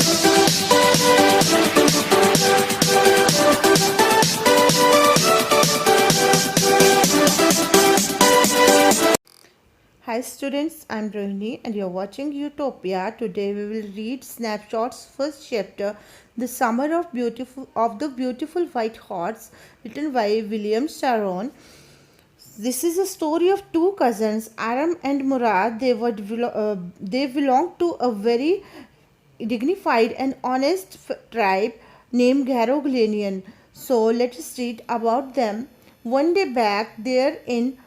Hi students, I'm Rohini and you're watching Utopia. Today we will read Snapshot's first chapter, The Summer of the Beautiful White Horse, written by William Sharon. This is a story of two cousins, Aram and Murad. They belonged to a very dignified and honest tribe named Garoglanian. So let us read about them. One day back there in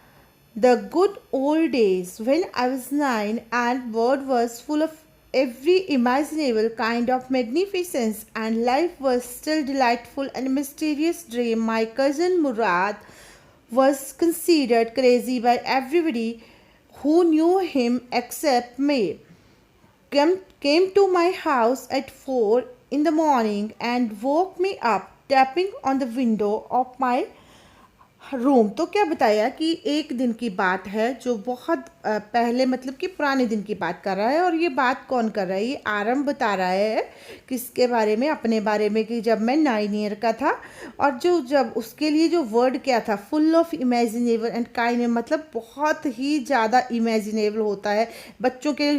the good old days when I was 9 and world was full of every imaginable kind of magnificence and life was still delightful and mysterious dream, my cousin Murad was considered crazy by everybody who knew him except me. Came to my house at 4 in the morning and woke me up tapping on the window of my room. तो क्या बताया कि एक दिन की बात है जो बहुत पहले, मतलब कि पुराने दिन की बात कर रहा है। और ये बात कौन कर रहा है? ये आरंभ बता रहा है किसके बारे में? अपने बारे में, कि जब मैं 9 ईयर का था और जब उसके लिए जो वर्ड क्या था, full of imaginable and kind, मतलब बहुत ही ज़्यादा इमेजिनेबल होता है। बच्चों के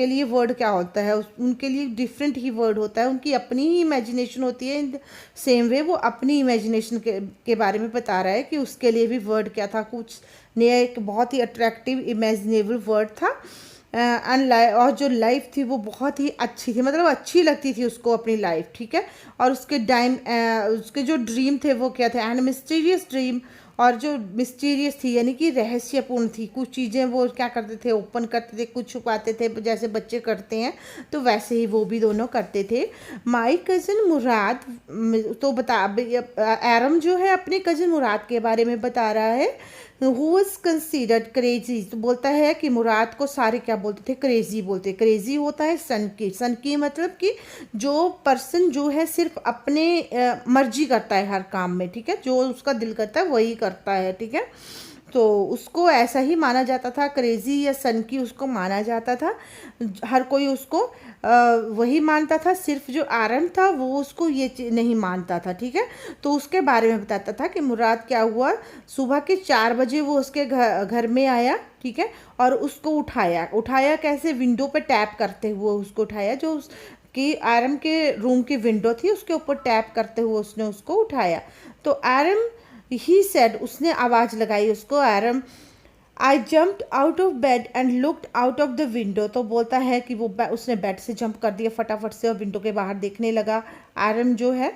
लिए वर्ड क्या होता है? उनके लिए डिफरेंट ही वर्ड होता है, उनकी अपनी ही इमेजिनेशन होती है। इन सेम वे वो अपनी इमेजिनेशन के बारे में बता रहा है कि उसके लिए भी वर्ड क्या था, कुछ नया, एक बहुत ही अट्रैक्टिव इमेजिनेबल वर्ड था। और जो लाइफ थी वो बहुत ही अच्छी थी, मतलब अच्छी लगती थी उसको अपनी लाइफ, ठीक है। और उसके जो ड्रीम थे वो क्या थे? And mysterious dream. और जो मिस्टीरियस थी यानी कि रहस्यपूर्ण थी। कुछ चीज़ें वो क्या करते थे? ओपन करते थे, कुछ छुपाते थे, जैसे बच्चे करते हैं, तो वैसे ही वो भी दोनों करते थे। माई कज़न मुराद, तो एरम जो है अपने कज़न मुराद के बारे में बता रहा है। हु वॉज कंसिडर्ड क्रेजी, तो बोलता है कि मुराद को सारे क्या बोलते थे? क्रेजी बोलते। क्रेजी होता है सन की मतलब कि जो पर्सन जो है सिर्फ अपने मर्जी करता है हर काम में, ठीक है। जो उसका दिल करता है वही करता है, ठीक है। तो उसको ऐसा ही माना जाता था, क्रेजी या सन की उसको माना जाता था। हर कोई उसको वही मानता था, सिर्फ जो आरम था वो उसको ये नहीं मानता था, ठीक है। तो उसके बारे में बताता था कि मुराद क्या हुआ, सुबह के 4 बजे वो उसके घर में आया, ठीक है। और उसको उठाया कैसे? विंडो पे टैप करते हुए उसको उठाया। जो कि आरम के रूम की विंडो थी उसके ऊपर टैप करते हुए उसने उसको उठाया। तो आरम ही सेड, उसने आवाज़ लगाई उसको, Aram I jumped out of bed and looked out of the window. तो बोलता है कि उसने बेड से जंप कर दिया फटाफट से और विंडो के बाहर देखने लगा आरम जो है।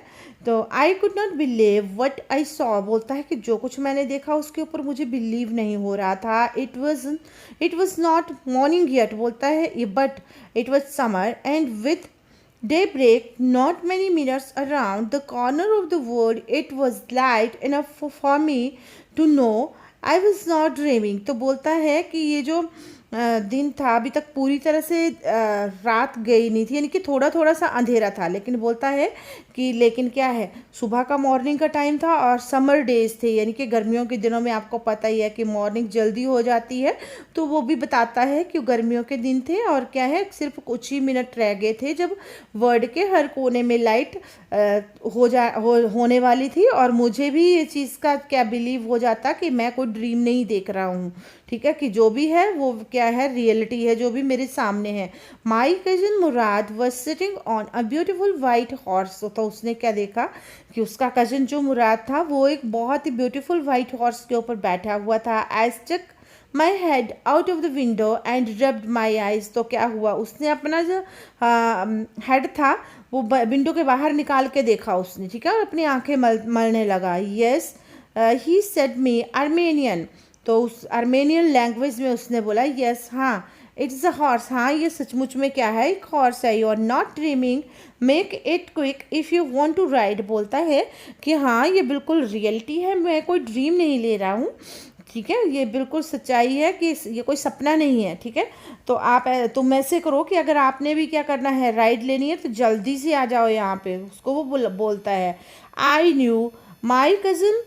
तो आई could not believe what I saw, बोलता है कि जो कुछ मैंने देखा उसके ऊपर मुझे बिलीव नहीं हो रहा था। It was not morning yet, बोलता है, but it was summer and with daybreak, not many minutes around the corner of the world, it was light enough for me to know I was not dreaming। तो बोलता है कि ये जो दिन था अभी तक पूरी तरह से रात गई नहीं थी, यानी कि थोड़ा थोड़ा सा अंधेरा था। लेकिन बोलता है कि लेकिन क्या है, सुबह का मॉर्निंग का टाइम था और समर डेज थे, यानी कि गर्मियों के दिनों में आपको पता ही है कि मॉर्निंग जल्दी हो जाती है। तो वो भी बताता है कि गर्मियों के दिन थे और क्या है, सिर्फ कुछ ही मिनट रह गए थे जब वर्ल्ड के हर कोने में लाइट होने वाली थी। और मुझे भी ये चीज़ का क्या बिलीव हो जाता कि मैं कोई ड्रीम नहीं देख रहा हूँ, ठीक है, कि जो भी है वो क्या है, रियलिटी है जो भी मेरे सामने है। माई cousin Mourad was sitting on a beautiful white horse. तो उसने क्या देखा कि उसका कजन जो मुराद था वो एक बहुत ही ब्यूटीफुल वाइट हॉर्स के ऊपर बैठा हुआ था। I stuck my head out of the window and rubbed my eyes. तो क्या हुआ, उसने अपना जो हेड था वो विंडो के बाहर निकाल के देखा उसने, ठीक है, और अपनी आंखें मलने लगा। Yes he said me Armenian, तो उस आर्मेनियन लैंग्वेज में उसने बोला, यस, हाँ, इट्स अ हॉर्स, हाँ ये सचमुच में क्या है, एक हॉर्स है। You are not dreaming, make it quick if you want to ride. बोलता है कि हाँ ये बिल्कुल रियलिटी है, मैं कोई ड्रीम नहीं ले रहा हूँ, ठीक है, ये बिल्कुल सच्चाई है कि ये कोई सपना नहीं है, ठीक है। तो तुम ऐसे करो कि अगर आपने भी क्या करना है, राइड लेनी है, तो जल्दी से आ जाओ यहाँ पे। उसको वो बोलता है, I knew my cousin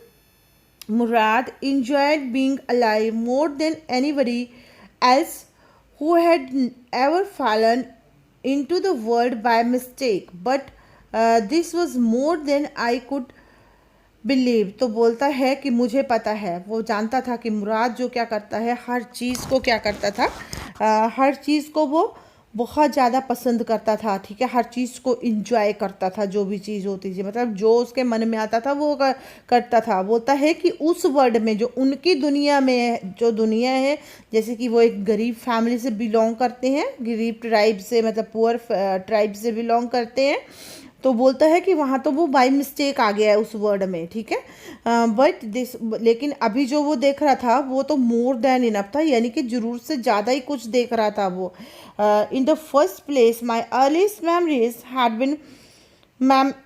Murad enjoyed being alive more than anybody else who had ever fallen into the world by mistake, but this was more than I could believe. तो बोलता है कि मुझे पता है, वो जानता था कि मुराद जो क्या करता है, हर चीज़ को क्या करता था, हर चीज़ को वो बहुत ज़्यादा पसंद करता था, ठीक है, हर चीज़ को इंजॉय करता था, जो भी चीज़ होती थी, मतलब जो उसके मन में आता था वो करता था। बोलता है कि उस वर्ल्ड में, जो उनकी दुनिया में, जो दुनिया है, जैसे कि वो एक गरीब फैमिली से बिलोंग करते हैं, गरीब ट्राइब से, मतलब पुअर ट्राइब से बिलोंग करते हैं, तो बोलता है कि वहाँ तो वो बाय मिस्टेक आ गया है उस वर्ड में, ठीक है, बट दिस, लेकिन अभी जो वो देख रहा था वो तो मोर देन इनफ था, यानी कि ज़रूरत से ज़्यादा ही कुछ देख रहा था वो। In the first place my earliest memories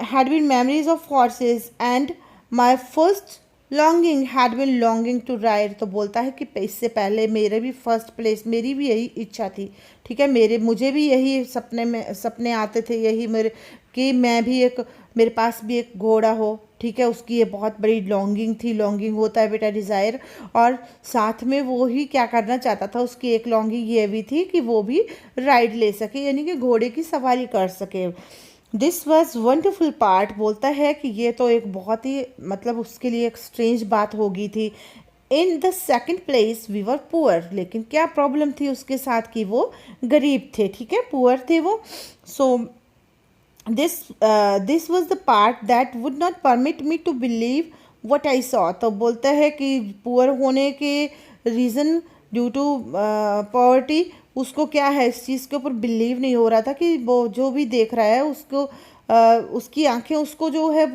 had been memories of horses, and my first longing had been longing to ride. तो बोलता है कि इससे पहले मेरे भी फर्स्ट प्लेस, मेरी भी यही इच्छा थी, ठीक है, मुझे भी यही सपने आते थे, यही मेरे, कि मैं भी एक, मेरे पास भी एक घोड़ा हो, ठीक है, उसकी ये बहुत बड़ी लॉन्गिंग थी। लॉन्गिंग होता है बेटा डिज़ायर, और साथ में वो ही क्या करना चाहता था, उसकी एक लॉन्गिंग ये भी थी कि वो भी राइड ले सके, यानी कि घोड़े की सवारी कर सके। This was wonderful part. बोलता है कि ये तो एक बहुत ही, मतलब उसके लिए एक स्ट्रेंज बात हो गई थी। In the second place we were poor, लेकिन क्या प्रॉब्लम थी उसके साथ कि वो गरीब थे, ठीक है, पुअर थे वो। So this was the part that would not permit me to believe what I saw. तो बोलता है कि पुअर होने के रीज़न, ड्यू टू पॉवर्टी, उसको क्या है, इस चीज़ के ऊपर बिलीव नहीं हो रहा था कि वो जो भी देख रहा है उसको, उसकी आंखें उसको जो है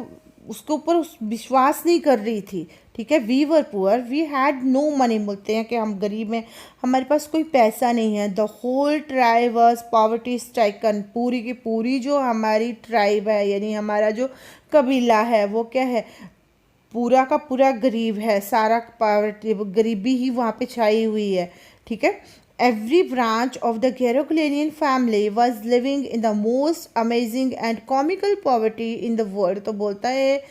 उसके ऊपर विश्वास नहीं कर रही थी, ठीक है। We were poor, we had no money, बोलते हैं कि हम गरीब हैं, हमारे पास कोई पैसा नहीं है। The whole tribe was poverty stricken, पूरी की पूरी जो हमारी ट्राइब है, यानी हमारा जो कबीला है, वो क्या है, पूरा का पूरा गरीब है, सारा पॉवर्टी, गरीबी ही वहाँ पे छाई हुई है, ठीक है। Every branch of the Garoghlanian family was living in the most amazing and comical poverty in the world. तो बोलता है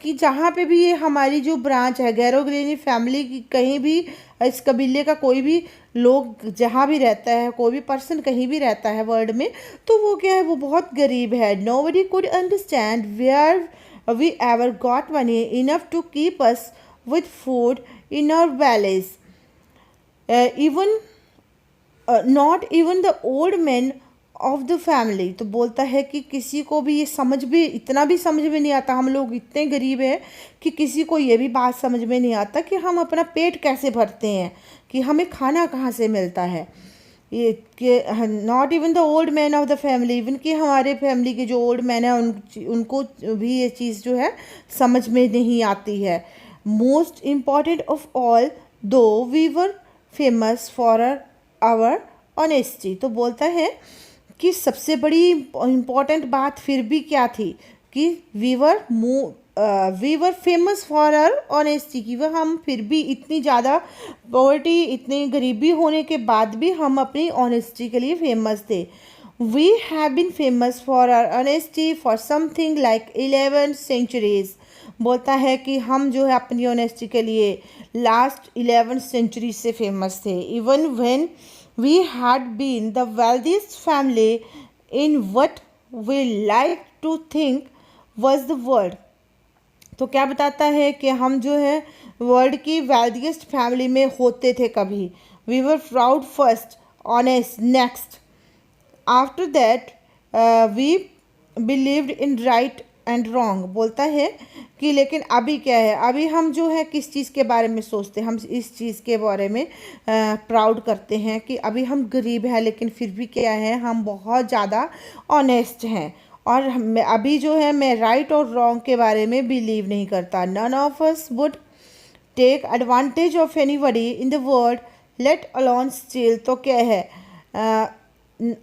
कि जहाँ पे भी ये हमारी जो ब्रांच है गैरोग्लेनियन फैमिली की, कहीं भी इस कबीले का कोई भी लोग जहाँ भी रहता है, कोई भी पर्सन कहीं भी रहता है वर्ल्ड में, तो वो क्या है, वो बहुत गरीब है। Nobody could understand where we ever got money enough to keep us with food in our bellies. Even not even the old men of the family. तो बोलता है कि किसी को भी ये समझ भी, इतना भी समझ में नहीं आता, हम लोग इतने गरीब हैं कि किसी को ये भी बात समझ में नहीं आता कि हम अपना पेट कैसे भरते हैं, कि हमें खाना कहाँ से मिलता है। ये कि not even the old man of the family, even कि हमारे फैमिली के जो ओल्ड मैन हैं उनको भी ये चीज़ जो है समझ में नहीं आती है। Most important of all, though we were famous for our honesty. तो बोलता है कि सबसे बड़ी इम्पॉर्टेंट बात फिर भी क्या थी, कि we were famous for our honesty, कि वह हम फिर भी इतनी ज़्यादा पॉवर्टी, इतनी गरीबी होने के बाद भी हम अपनी ऑनेस्टी के लिए फेमस थे। We have been famous for our honesty for something like 11 centuries. बोलता है कि हम जो है अपनी ऑनेस्टी के लिए लास्ट 11 सेंचुरी से फेमस थे। Even when we had been the wealthiest family in what we like to think was the world। तो क्या बताता है कि हम जो है वर्ल्ड की वेल्थिएस्ट फैमिली में होते थे कभी। We were proud first, honest next, after that we believed in right and wrong. बोलता है कि लेकिन अभी क्या है, अभी हम जो है किस चीज़ के बारे में सोचते हैं, हम इस चीज़ के बारे में प्राउड करते हैं कि अभी हम गरीब हैं, लेकिन फिर भी क्या है, हम बहुत ज़्यादा ऑनेस्ट हैं। और अभी जो है मैं राइट और रॉन्ग के बारे में बिलीव नहीं करता। None of us would take advantage of anybody in the world, let alone steal. तो क्या है,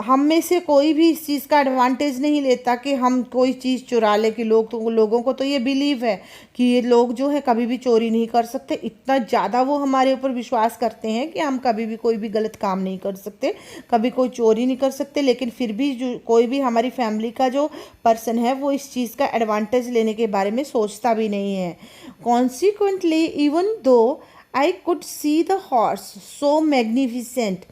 हम में से कोई भी इस चीज़ का एडवांटेज नहीं लेता कि हम कोई चीज़ चुरा ले, कि लोगों को तो ये बिलीव है कि ये लोग जो है कभी भी चोरी नहीं कर सकते। इतना ज़्यादा वो हमारे ऊपर विश्वास करते हैं कि हम कभी भी कोई भी गलत काम नहीं कर सकते, कभी कोई चोरी नहीं कर सकते। लेकिन फिर भी जो कोई भी हमारी फैमिली का जो पर्सन है वो इस चीज़ का एडवांटेज लेने के बारे में सोचता भी नहीं है। Consequently even though I could see the horse so magnificent.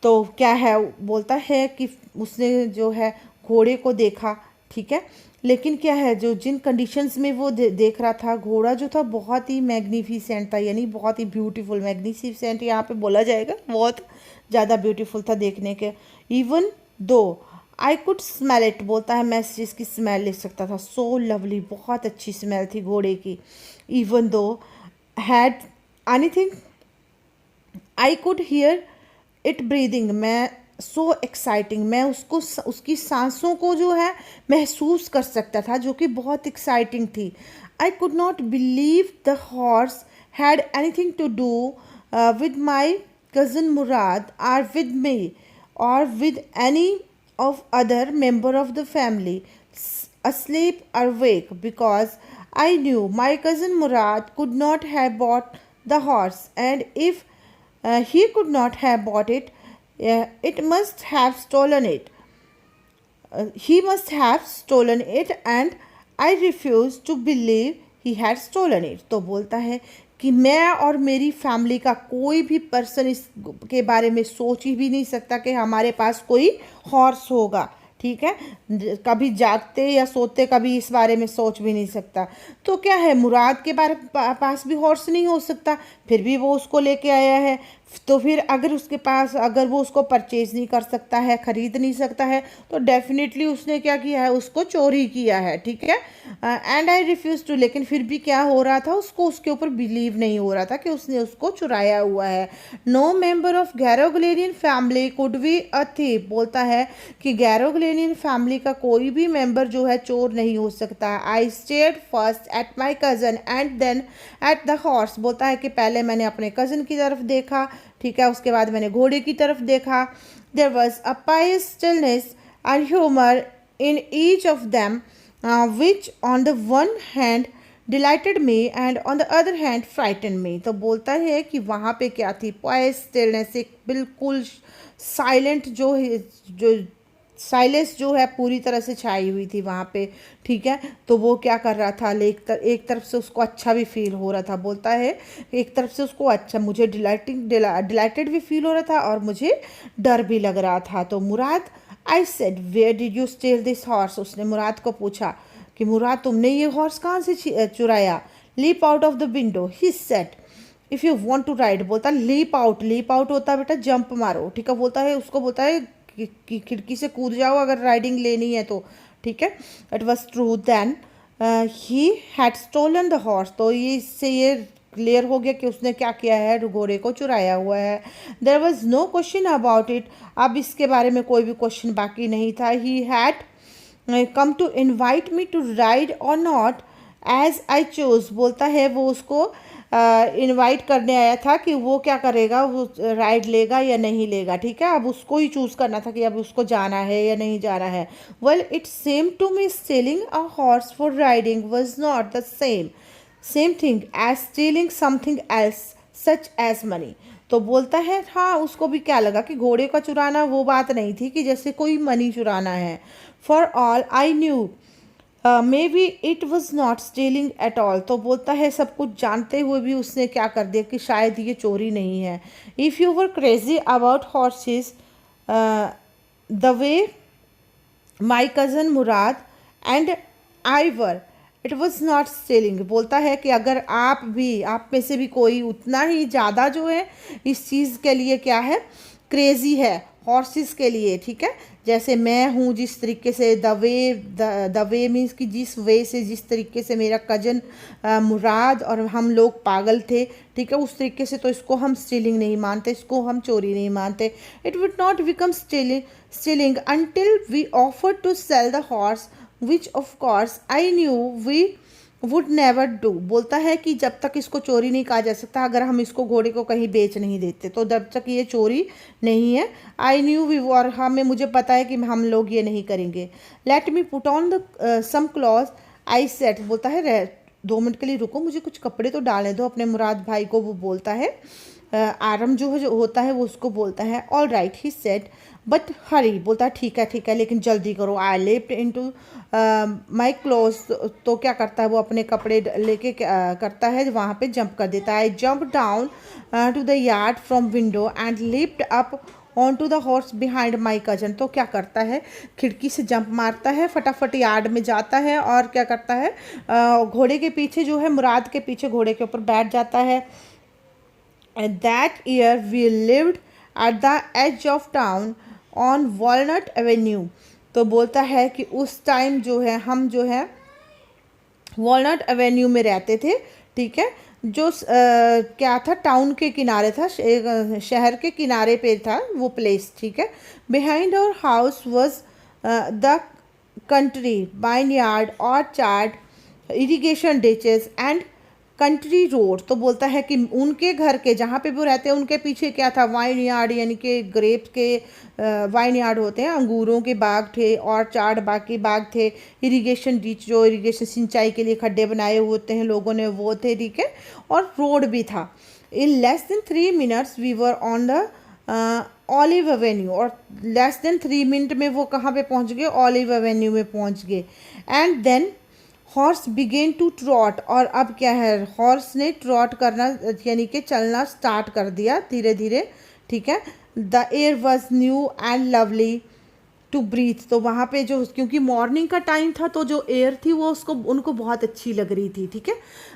तो क्या है, बोलता है कि उसने जो है घोड़े को देखा, ठीक है। लेकिन क्या है, जो जिन कंडीशंस में वो देख रहा था, घोड़ा जो था बहुत ही मैग्निफिसेंट था, यानी बहुत ही ब्यूटीफुल, मैग्निफिसेंट यहाँ पे बोला जाएगा, बहुत ज़्यादा ब्यूटीफुल था देखने के। Even though I could smell it, बोलता है मैं इस चीज़ की स्मेल ले सकता था। सो लवली, बहुत अच्छी स्मेल थी घोड़े की। Even though had anything I could hear it breathing, मैं सो एक्साइटिंग, मैं उसको उसकी सांसों को जो है महसूस कर सकता था, जो कि बहुत एक्साइटिंग थी। I could not believe the horse had anything to do with my cousin Mourad or with me और with any of other member of the family, asleep or awake, because I knew my cousin Murad could not have bought the horse, and if he could not have bought it, it must have stolen it. He must have stolen it, and I refuse to believe he had stolen it. तो बोलता है कि मैं और मेरी family का कोई भी पर्सन इस के बारे में सोच ही भी नहीं सकता कि हमारे पास कोई हॉर्स होगा, ठीक है। कभी जागते या सोते कभी इस बारे में सोच भी नहीं सकता। तो क्या है, मुराद के पास भी हॉर्स नहीं हो सकता, फिर भी वो उसको लेके आया है। तो फिर अगर उसके पास, अगर वो उसको परचेज नहीं कर सकता है, ख़रीद नहीं सकता है, तो डेफिनेटली उसने क्या किया है, उसको चोरी किया है, ठीक है। एंड आई रिफ्यूज़ टू, लेकिन फिर भी क्या हो रहा था, उसको उसके ऊपर बिलीव नहीं हो रहा था कि उसने उसको चुराया हुआ है। No member of Garoghlanian family could be a thief, बोलता है कि गैरोग्लेनियन फैमिली का कोई भी मेंबर जो है चोर नहीं हो सकता। I stared first at my cousin and then at the horse, बोलता है कि पहले मैंने अपने कज़न की तरफ देखा, ठीक है, उसके बाद मैंने घोड़े की तरफ देखा। There was a pious stillness and humour in each of them which on the one hand delighted me and on the other hand frighten me. तो बोलता है कि वहाँ पे क्या थी, पाइस स्टिलनेस, एक बिल्कुल साइलेंट जो साइलेंस जो है पूरी तरह से छाई हुई थी वहाँ पे, ठीक है। तो वो क्या कर रहा था, एक तरफ से उसको अच्छा भी फील हो रहा था, बोलता है एक तरफ से उसको अच्छा, मुझे डिलाइटेड भी फील हो रहा था और मुझे डर भी लग रहा था। तो Mourad, I said where did you steal this horse, उसने मुराद को पूछा कि मुराद तुमने ये हॉर्स कहाँ से चुराया। Leap out of the window, he said if you want to ride, बोलता लीप आउट होता है बेटा जंप मारो, ठीक है। बोलता है, उसको बोलता है कि खिड़की से कूद जाओ अगर राइडिंग लेनी है तो, ठीक है। It was true then he had stolen the horse, तो ये इससे ये क्लियर हो गया कि उसने क्या किया है, घोड़े को चुराया हुआ है। There was no question about it, अब इसके बारे में कोई भी क्वेश्चन बाकी नहीं था। He had come to invite me to ride or not as I choose, बोलता है वो उसको इनवाइट करने आया था कि वो क्या करेगा, वो राइड लेगा या नहीं लेगा, ठीक है। अब उसको ही चूज़ करना था कि अब उसको जाना है या नहीं जाना है। Well it seemed to me stealing a horse for riding was not the same thing as stealing something else such as money. तो बोलता है हाँ, उसको भी क्या लगा कि घोड़े का चुराना वो बात नहीं थी कि जैसे कोई मनी चुराना है। For all I knew may be it was not stealing at all, तो बोलता है सब कुछ जानते हुए भी उसने क्या कर दिया कि शायद ये चोरी नहीं है। If you were crazy about horses the way my cousin Murad and I were, it was not stealing, बोलता है कि अगर आप में से भी कोई उतना ही ज़्यादा जो है इस चीज़ के लिए क्या है, क्रेज़ी है हॉर्सेस के लिए, ठीक है। जैसे मैं हूँ, जिस तरीके से द वे मीन्स कि जिस वे से, जिस तरीके से मेरा कजन मुराद और हम लोग पागल थे, ठीक है, उस तरीके से तो इसको हम स्टीलिंग नहीं मानते, इसको हम चोरी नहीं मानते। It would not become stealing until we offered to sell the horse, which of course I knew we would never do। बोलता है कि जब तक इसको चोरी नहीं कहा जा सकता, अगर हम इसको घोड़े को कहीं बेच नहीं देते तो जब तक ये चोरी नहीं है। आई न्यू वी, और हमें मुझे पता है कि हम लोग ये नहीं करेंगे। Let me put on the some cloth I said, बोलता है 2 मिनट के लिए रुको, मुझे कुछ कपड़े तो डालने दो अपने मुराद भाई को। वो बोलता है आरम जो होता है वो उसको बोलता है all right he said but hurry, बोलता है ठीक है लेकिन जल्दी करो। I leapt into my clothes, तो क्या करता है वो अपने कपड़े लेके करता है वहाँ पे जंप कर देता है। I jump down to the yard from window and leapt up on to the horse behind my cousin. तो क्या करता है, खिड़की से जंप मारता है, फटाफट यार्ड में जाता है और क्या करता है, घोड़े के पीछे जो है, मुराद के पीछे घोड़े के ऊपर बैठ जाता है। And that year we lived at the edge of town on Walnut Avenue. तो बोलता है कि उस टाइम जो है हम जो है वॉलनट एवेन्यू में रहते थे, ठीक है, जो क्या था, टाउन के किनारे था, शहर के किनारे पे था वो प्लेस, ठीक है। Behind our house was the country vineyard orchard irrigation ditches and country road. तो बोलता है कि उनके घर के जहाँ पे वो रहते हैं उनके पीछे क्या था, वाइन यार्ड, यानी कि ग्रेप के वाइन यार्ड होते हैं, अंगूरों के बाग थे, और चार्ड बाकी बाग थे, इरिगेशन डिच जो इरिगेशन सिंचाई के लिए खड्डे बनाए हुए होते हैं लोगों ने, वो थे, ठीक है, और रोड भी था। In less than 3 minutes we were on the Olive Avenue. और लेस देन 3 मिनट में वो कहाँ पे पहुँच गए, ऑलिव एवेन्यू में पहुँच गए। And then horse began to trot. और अब क्या है, हॉर्स ने ट्रॉट करना यानी कि चलना स्टार्ट कर दिया धीरे धीरे, ठीक है। The air was new and lovely to breathe. तो वहाँ पे जो, क्योंकि मॉर्निंग का टाइम था तो जो एयर थी वो उनको बहुत अच्छी लग रही थी, ठीक है,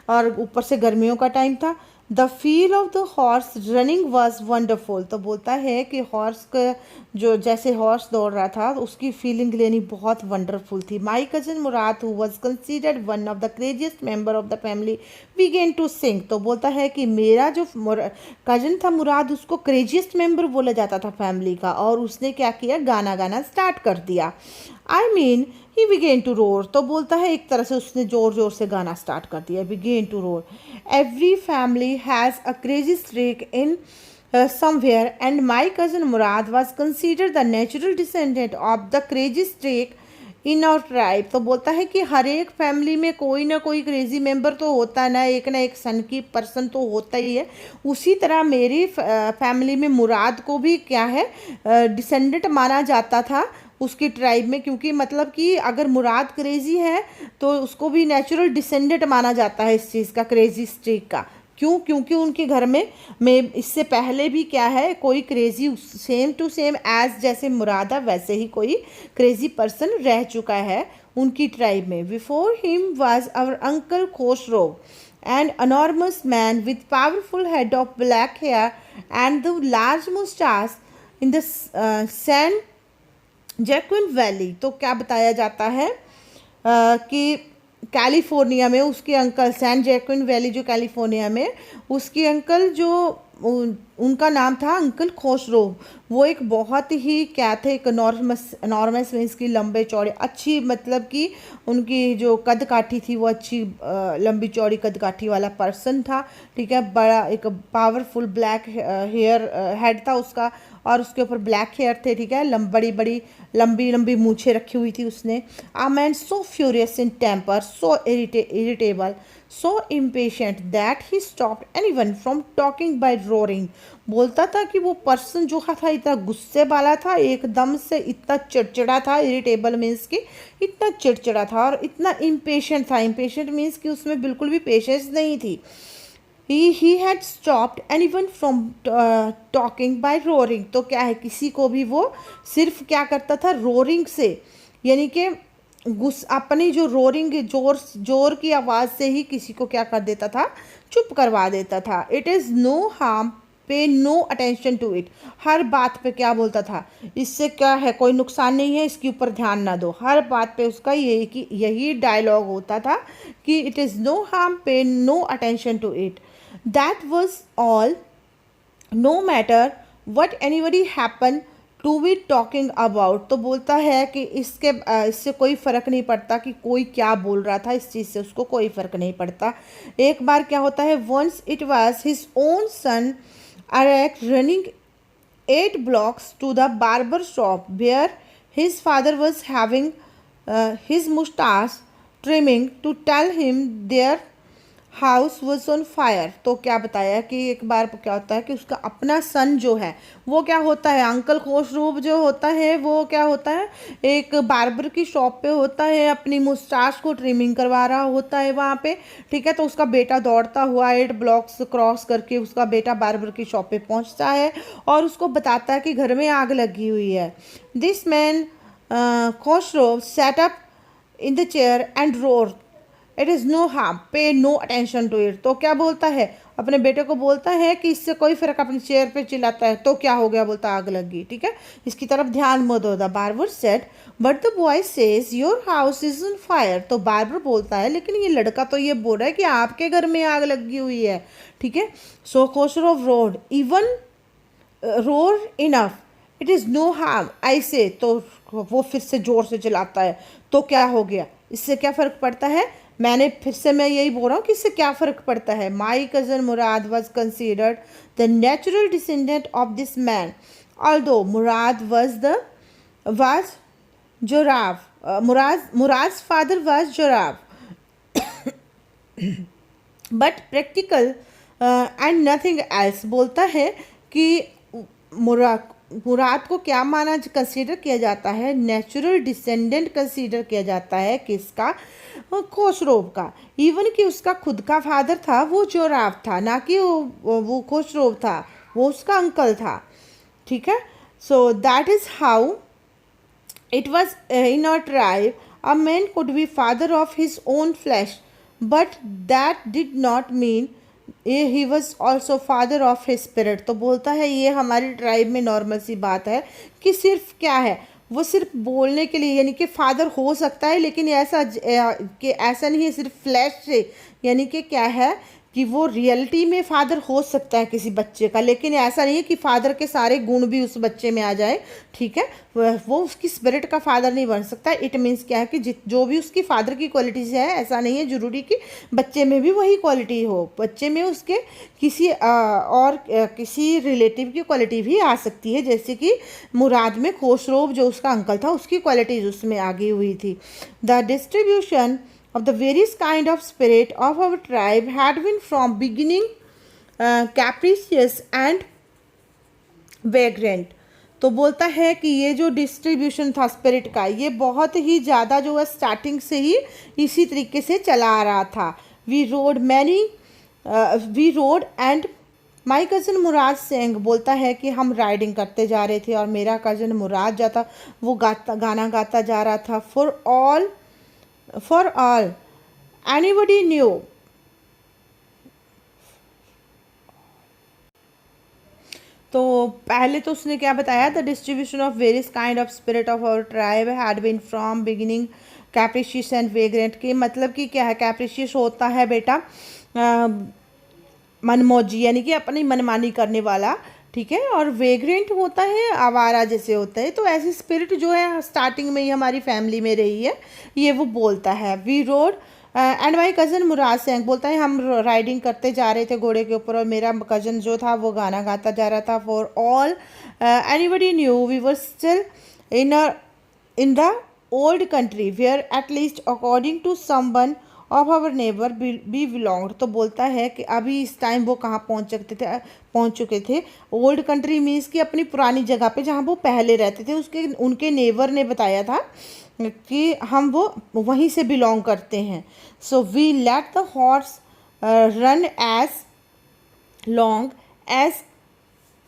और ऊपर से गर्मियों का टाइम था। The feel of the horse running was wonderful. तो बोलता है कि हॉर्स का जो, जैसे हॉर्स दौड़ रहा था उसकी फीलिंग लेनी बहुत वंडरफुल थी। My cousin Mourad who was considered one of the craziest member of the family began to sing. तो बोलता है कि मेरा जो कजन था मुराद, उसको क्रेजिएस्ट मेंबर बोला जाता था फैमिली का, और उसने क्या किया, गाना गाना स्टार्ट कर दिया। I mean he began to roar. तो बोलता है एक तरह से उसने ज़ोर ज़ोर से गाना स्टार्ट कर दिया, began to roar. Every family has a crazy streak in somewhere and my cousin Mourad was considered the natural descendant of the crazy streak in our tribe. तो बोलता है कि हर एक फैमिली में कोई ना कोई क्रेजी मेंबर तो होता है ना एक सन की पर्सन तो होता ही है। उसी तरह मेरी फैमिली में मुराद को भी क्या है, डिसेंडेंट माना जाता था उसकी ट्राइब में, क्योंकि मतलब कि अगर मुराद क्रेजी है तो उसको भी नेचुरल डिसेंडेंट माना जाता है इस चीज़ का, क्रेजी स्ट्रीक का। क्यों? क्योंकि उनके घर में इससे पहले भी क्या है, कोई crazy same to same as जैसे मुरादा वैसे ही कोई क्रेजी पर्सन रह चुका है उनकी ट्राइब में। Before him was our uncle Khosrove and enormous man with powerful head of black hair and the large moustache in the San Joaquin valley. तो क्या बताया जाता है कि कैलिफोर्निया में उसके अंकल, सैन जैक्विन वैली जो कैलिफोर्निया में, उसके अंकल जो उनका नाम था अंकल खोसरो, वो एक बहुत ही क्या थे, एक नॉर्मस मीन्स की लंबे चौड़े अच्छी, मतलब कि उनकी जो कद काठी थी वो अच्छी लंबी चौड़ी कद काठी वाला पर्सन था, ठीक है। बड़ा एक पावरफुल ब्लैक हेयर हेड था उसका, और उसके ऊपर ब्लैक हेयर थे, ठीक है। बड़ी बड़ी लंबी लंबी मूछें रखी हुई थी उसने। A man so furious in temper, so irritable, so impatient that he stopped anyone from talking by roaring. बोलता था कि वो पर्सन जो था इतना गुस्से वाला था, एकदम से इतना चिड़चिड़ा था, इरिटेबल मीन्स कि इतना चिड़चिड़ा था, और इतना इम्पेशेंट था। इम्पेशेंट मीन्स कि उसमें बिल्कुल भी पेशेंस नहीं थी। He had stopped anyone from talking by roaring. तो क्या है, किसी को भी वो सिर्फ क्या करता था, रोरिंग से, यानी कि अपनी जो रोरिंग जोर की आवाज़ से ही किसी को क्या कर देता था, चुप करवा देता था। It is no harm, pay no attention to it. हर बात पे क्या बोलता था, इससे क्या है, कोई नुकसान नहीं है, इसके ऊपर ध्यान ना दो। हर बात पे उसका यही डायलॉग होता था कि it is no harm, pay no attention to it, that was all, no matter what anybody happen to be talking about. तो बोलता है कि इससे कोई फ़र्क नहीं पड़ता कि कोई क्या बोल रहा था, इस चीज़ से उसको कोई फ़र्क नहीं पड़ता। एक बार क्या होता है, once it was his own son Arak running 8 blocks to the barber shop where his father was having his mustache trimming to tell him there house was on fire. तो क्या बताया कि एक बार क्या होता है कि उसका अपना सन जो है वो क्या होता है, अंकल खुशरूब जो होता है वो क्या होता है, एक बार्बर की शॉप पे होता है, अपनी मुस्टाश को ट्रिमिंग करवा रहा होता है वहाँ पे। ठीक है, तो उसका बेटा दौड़ता हुआ 8 ब्लॉक्स क्रॉस करके उसका बेटा बार्बर की शॉप पे पहुँचता है और उसको बताता है कि घर में आग लगी हुई है। This man Khosrove sat up in the chair and roar, it is no harm, pay no attention to it. तो क्या बोलता है, अपने बेटे को बोलता है कि इससे कोई फर्क, अपनी चेयर पे चिल्लाता है तो क्या हो गया, बोलता आग लगी, ठीक है, इसकी तरफ ध्यान मत दो। The barber said but the boy says your house is on fire. तो बार्बर बोलता है लेकिन ये लड़का तो ये बोल रहा है कि आपके घर में आग लगी हुई है। ठीक है, so Khosrove roared even roar enough, it is no harm I say. तो वो फिर से ज़ोर से चिल्लाता है तो क्या हो गया, इससे क्या फ़र्क पड़ता है। मैं यही बोल रहा हूँ कि इससे क्या फ़र्क पड़ता है। My cousin Mourad was considered the natural descendant of this man, although Mourad was Zorab, Mourad's father was Zorab, but practical and nothing else. बोलता है कि मुराद मुराद को क्या माना कंसीडर किया जाता है, नेचुरल डिसेंडेंट कंसीडर किया जाता है किसका, खुशरोव का। इवन कि उसका खुद का फादर था वो जोराव था, ना कि वो खुशरोव था, वो उसका अंकल था। ठीक है, so that is how it was in our tribe, a man could be father of his own flesh, but that did not mean he was also father of his spirit। तो बोलता है ये हमारी tribe में normal सी बात है कि सिर्फ क्या है, वो सिर्फ बोलने के लिए, यानी कि फादर हो सकता है लेकिन ऐसा कि ऐसा नहीं है सिर्फ फ्लैश से, यानी कि क्या है कि वो रियलिटी में फादर हो सकता है किसी बच्चे का, लेकिन ऐसा नहीं है कि फादर के सारे गुण भी उस बच्चे में आ जाए। ठीक है, वो उसकी स्पिरिट का फादर नहीं बन सकता। इट मीन्स क्या है कि जो भी उसकी फादर की क्वालिटीज़ है, ऐसा नहीं है जरूरी कि बच्चे में भी वही क्वालिटी हो, बच्चे में उसके किसी किसी रिलेटिव की क्वालिटी भी आ सकती है, जैसे कि मुराद में खुशरोव जो उसका अंकल था उसकी क्वालिटीज़ उसमें आगी हुई थी। The distribution of the various kind of spirit of our tribe had been from beginning capricious and vagrant। तो बोलता है कि ये जो डिस्ट्रीब्यूशन था स्पिरिट का, ये बहुत ही ज़्यादा जो है स्टार्टिंग से ही इसी तरीके से चला आ रहा था। We rode and my cousin Mourad sang. बोलता है कि हम राइडिंग करते जा रहे थे और मेरा कज़न मुराद जाता वो गाना गाता जा रहा था। For all anybody knew, तो पहले तो उसने क्या बताया, the distribution of various kind of spirit of our tribe had been from beginning capricious and vagrant. के मतलब कि क्या है, कैप्रिशियस होता है बेटा मनमौजी, यानी कि अपनी मनमानी करने वाला। ठीक है, और वेग्रेंट होता है आवारा जैसे होता है। तो ऐसी स्पिरिट जो है स्टार्टिंग में ही हमारी फैमिली में रही है, ये वो बोलता है। We rode and my cousin Mourad sang. बोलता है हम राइडिंग करते जा रहे थे घोड़े के ऊपर और मेरा कज़न जो था वो गाना गाता जा रहा था। For all anybody knew we were still in the old country where at least according to someone of our neighbour we belong. तो बोलता है कि अभी इस टाइम वो कहाँ पहुँच चुके थे। ओल्ड कंट्री मीन्स कि अपनी पुरानी जगह पे जहाँ वो पहले रहते थे, उसके उनके नेबर ने बताया था कि हम वो वहीं से बिलोंग करते हैं। So we let the horse run as long as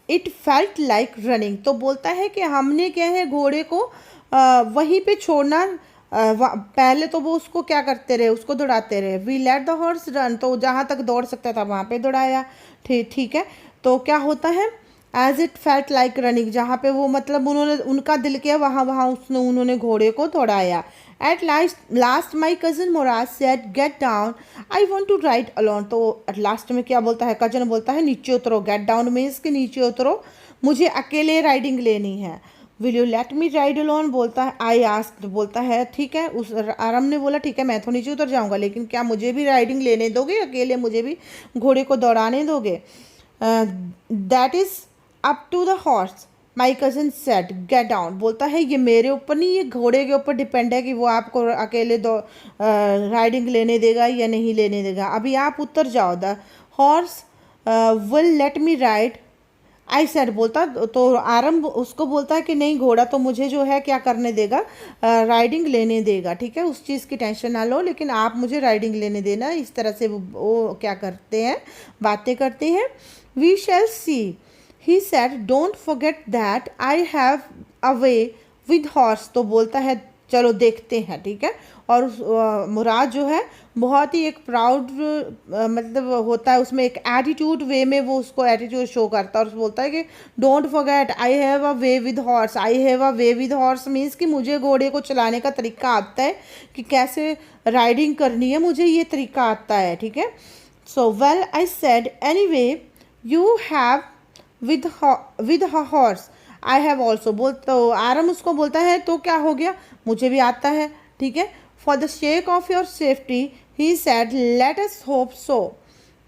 it felt like running. तो बोलता है कि हमने क्या है घोड़े को वहीं पे छोड़ना, पहले तो वो उसको क्या करते रहे, उसको दौड़ाते रहे। We let the horse run, तो जहाँ तक दौड़ सकता था वहाँ पे दौड़ाया। ठीक है, तो क्या होता है, as it felt like running, जहाँ पे वो मतलब उनका दिल किया वहाँ उन्होंने घोड़े को दौड़ाया। At last my cousin Mourad said get down I want to ride alone. तो एट लास्ट में क्या बोलता है, कज़न बोलता है नीचे उतरो। गेट डाउन मीन्स कि नीचे उतरो, मुझे अकेले राइडिंग लेनी है। Will you let me ride alone, बोलता है आई आस्क्ड। बोलता है ठीक है, उस आरम ने बोला ठीक है मैं तो नीचे उतर जाऊंगा, लेकिन क्या मुझे भी राइडिंग लेने दोगे, अकेले मुझे भी घोड़े को दौड़ाने दोगे। That is up to the horse, my cousin said get down, बोलता है ये मेरे ऊपर नहीं, ये घोड़े के ऊपर डिपेंड है कि वो आपको अकेले दो राइडिंग लेने देगा या नहीं लेने देगा, अभी आप उतर जाओ। The horse will let me ride, I said, बोलता तो आरंभ उसको बोलता है कि नहीं, घोड़ा तो मुझे जो है क्या करने देगा, राइडिंग लेने देगा, ठीक है, उस चीज़ की टेंशन ना लो, लेकिन आप मुझे राइडिंग लेने देना। इस तरह से वो क्या करते हैं, बातें करते हैं। We shall see, he said don't forget that I have a way with horse, तो बोलता है चलो देखते हैं, ठीक है। और मुराद जो है बहुत ही एक प्राउड मतलब होता है उसमें, एक एटीट्यूड वे में वो उसको एटीट्यूड शो करता है और बोलता है कि don't forget I have a way with horse, I have a way with horse means कि मुझे घोड़े को चलाने का तरीका आता है, कि कैसे राइडिंग करनी है, मुझे ये तरीका आता है, ठीक है। So well I said any way you have with horse I have also, बोल तो आरम उसको बोलता है तो क्या हो गया, मुझे भी आता है, ठीक है। For the shake of your safety he said let us hope so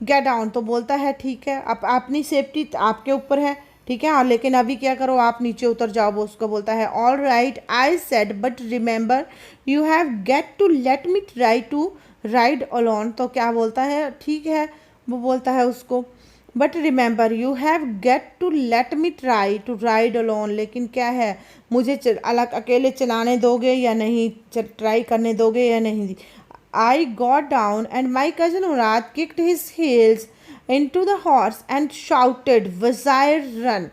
get down, तो बोलता है ठीक है, अब अपनी सेफ्टी आपके ऊपर है, ठीक है, और लेकिन अभी क्या करो, आप नीचे उतर जाओ। वो उसको बोलता है all right I said but remember you have got to let me try to ride alone, तो क्या बोलता है, ठीक है, वो बोलता है उसको but remember you have got to let me try to ride alone, लेकिन क्या है, मुझे अलग अकेले चलाने दोगे या नहीं, ट्राई करने दोगे या नहीं। I got down and my cousin Mourad kicked his heels into the horse and shouted Vazire run,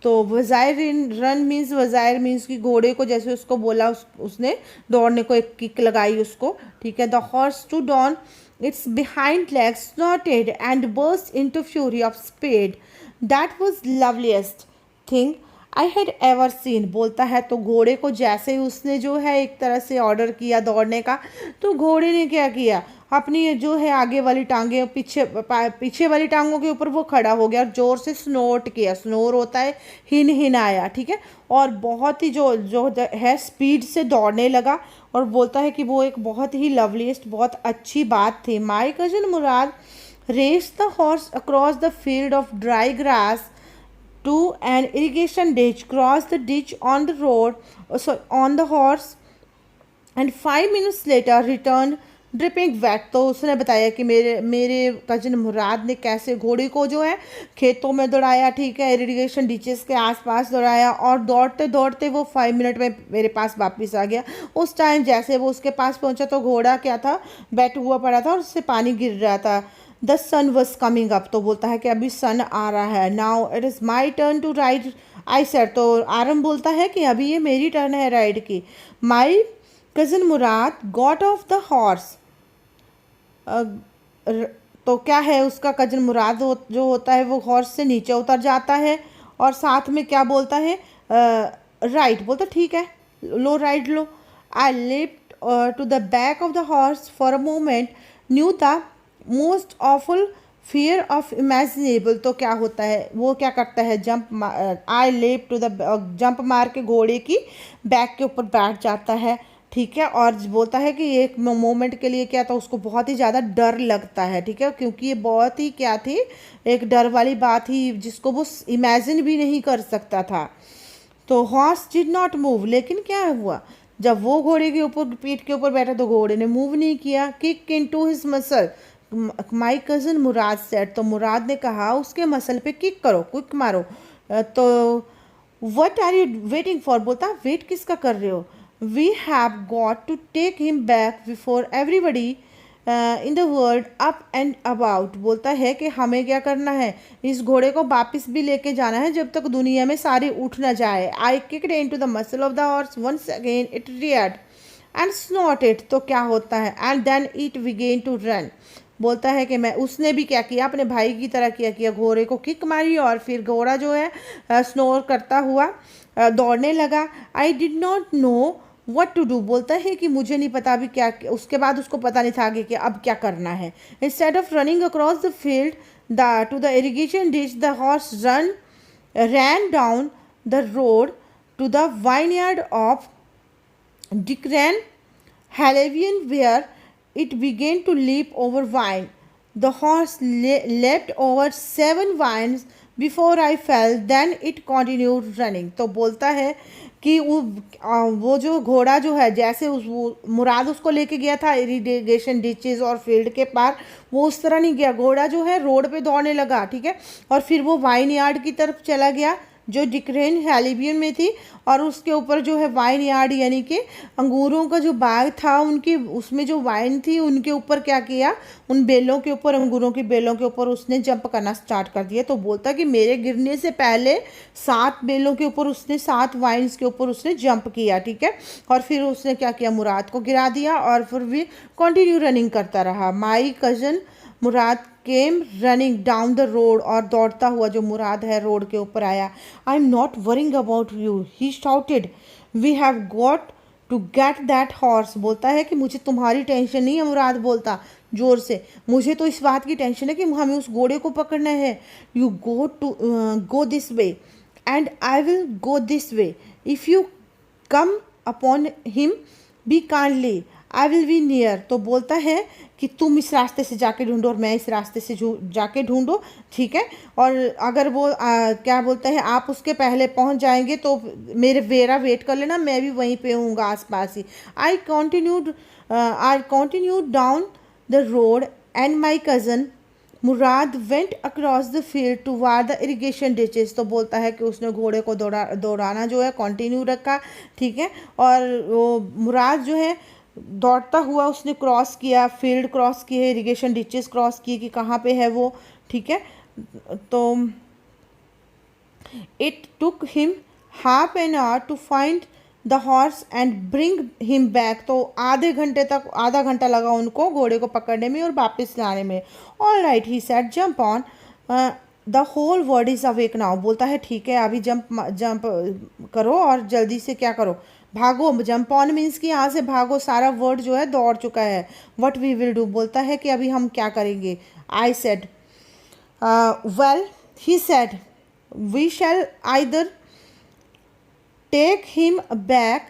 तो Vazire run means, Vazire means कि घोड़े को जैसे उसको बोला उसने दौड़ने को एक किक लगाई उसको, ठीक है। The horse stood on its behind legs, snorted and burst into fury of speed. That was loveliest thing I had ever seen, बोलता है तो घोड़े को जैसे ही उसने जो है एक तरह से ऑर्डर किया दौड़ने का, तो घोड़े ने क्या किया, अपनी जो है आगे वाली टांगे पीछे वाली टांगों के ऊपर वो खड़ा हो गया और ज़ोर से स्नोट किया, स्नोर होता है हिन आया, ठीक है, और बहुत ही जो है स्पीड से दौड़ने लगा। और बोलता है कि वो एक बहुत ही लवलीस्ट, बहुत अच्छी बात थी। My cousin Mourad raced the horse across the field of dry grass to an irrigation ditch, crossed the ditch on the road, on the horse, and 5 minutes later returned dripping wet, तो उसने बताया कि मेरे cousin मुराद ने कैसे घोड़े को जो है खेतों में दौड़ाया, ठीक है, इरिगेशन डिचेस के आसपास दौड़ाया, और दौड़ते दौड़ते वो 5 मिनट में मेरे पास वापस आ गया। उस टाइम जैसे वो उसके पास पहुंचा तो घोड़ा क्या था, बैठ हुआ पड़ा था और उससे पानी गिर रहा था। The sun was coming up, तो बोलता है कि अभी सन आ रहा है। Now it is my turn to ride I said, तो आरम बोलता है कि अभी ये मेरी टर्न है राइड की। माई cousin Murad got off the horse, तो क्या है, उसका कजन मुराद जो होता है वो हॉर्स से नीचे उतर जाता है और साथ में क्या बोलता है, राइट, बोलता ठीक है लो राइड लो। I lift to the back of the horse for a moment, knew the most awful fear of imaginable, तो क्या होता है, वो क्या करता है, जंप, आई लेप टू द, जंप मार के घोड़े की बैक के ऊपर बैठ जाता है, ठीक है। और बोलता है कि एक मोमेंट के लिए क्या था, उसको बहुत ही ज़्यादा डर लगता है, ठीक है, क्योंकि ये बहुत ही क्या थी, एक डर वाली बात थी जिसको वो इमेजिन भी नहीं कर सकता था। तो हॉर्स डिड नॉट मूव, लेकिन क्या हुआ, जब वो घोड़े के ऊपर पीठ के ऊपर बैठा तो घोड़े ने मूव नहीं किया। किक इनटू हिज मसल, माई कज़न मुराद सेड, तो मुराद ने कहा उसके मसल पे किक करो, क्विक मारो। तो what are you waiting for, बोलता वेट किसका कर रहे हो। We have got to take him back before everybody in the world up and about, बोलता है कि हमें क्या करना है, इस घोड़े को वापस भी लेके जाना है जब तक दुनिया में सारी उठ ना जाए। I kicked into the muscle of the horse once again, it reared and snorted, तो क्या होता है, and then it began to run, बोलता है कि मैं, उसने भी क्या किया, अपने भाई की तरह किया, घोड़े को किक मारी और फिर घोड़ा जो है स्नोर करता हुआ दौड़ने लगा। I did not know what to do, बोलता है कि मुझे नहीं पता अभी क्या, उसके बाद उसको पता नहीं था आगे कि अब क्या करना है। Instead of running across the field to the irrigation ditch, the horse ran down the road to the vineyard of Dikran Halavian, where it began to leap over wine. The horse leapt over 7 vines before I fell then it continued running. तो बोलता है कि वो जो घोड़ा जो है, जैसे मुराद उसको लेके गया था इरिगेशन डिचेस और फील्ड के पार, वो उस तरह नहीं गया। घोड़ा जो है रोड पे दौड़ने लगा, ठीक है, और फिर वो वाइन यार्ड की तरफ चला गया जो डिक्रेन हैलिबियन में थी, और उसके ऊपर जो है वाइन यार्ड यानी कि अंगूरों का जो बाग था उनकी, उसमें जो वाइन थी उनके ऊपर क्या किया, उन बेलों के ऊपर, अंगूरों की बेलों के ऊपर उसने जंप करना स्टार्ट कर दिया। तो बोलता कि मेरे गिरने से पहले 7 बेलों के ऊपर उसने, 7 वाइन्स के ऊपर उसने जंप किया, ठीक है, और फिर उसने क्या किया, मुराद को गिरा दिया और फिर भी कंटिन्यू रनिंग करता रहा। माई cousin Murad came running down the road, और दौड़ता हुआ जो मुराद है रोड के ऊपर आया। I am not worrying about you, he shouted, we have got to get that horse. बोलता है कि मुझे तुम्हारी टेंशन नहीं है, मुराद बोलता जोर से, मुझे तो इस बात की टेंशन है कि हमें उस घोड़े को पकड़ना है। You go this way and I will go this way, if you come upon him B kindly, I will be near. तो बोलता है कि तुम इस रास्ते से जाके ढूंढो और मैं इस रास्ते से जाके ढूंढो, ठीक है, और अगर वो क्या बोलते हैं, आप उसके पहले पहुंच जाएंगे तो मेरा वेट कर लेना, मैं भी वहीं पे हूँगा आसपास ही। I continued down the road and my cousin Mourad went across the field toward the irrigation ditches. तो बोलता है कि उसने घोड़े को दौड़ाना जो है कंटिन्यू रखा, ठीक है, और वो मुराद जो है दौड़ता हुआ उसने क्रॉस किया, फील्ड क्रॉस किए, इरिगेशन डिचेस क्रॉस किए कि कहाँ पे है वो, ठीक है। तो it took him half an hour to find the horse and bring him back. तो आधा घंटा लगा उनको घोड़े को पकड़ने में और वापस लाने में। All right he said, jump on, the whole world is awake now. बोलता है ठीक है, अभी जंप करो और जल्दी से क्या करो, भागो। जंप ऑन मीन्स कि यहाँ से भागो, सारा वर्ड जो है दौड़ चुका है। वट वी विल डू, बोलता है कि अभी हम क्या करेंगे। I said, well he said, we shall either take him back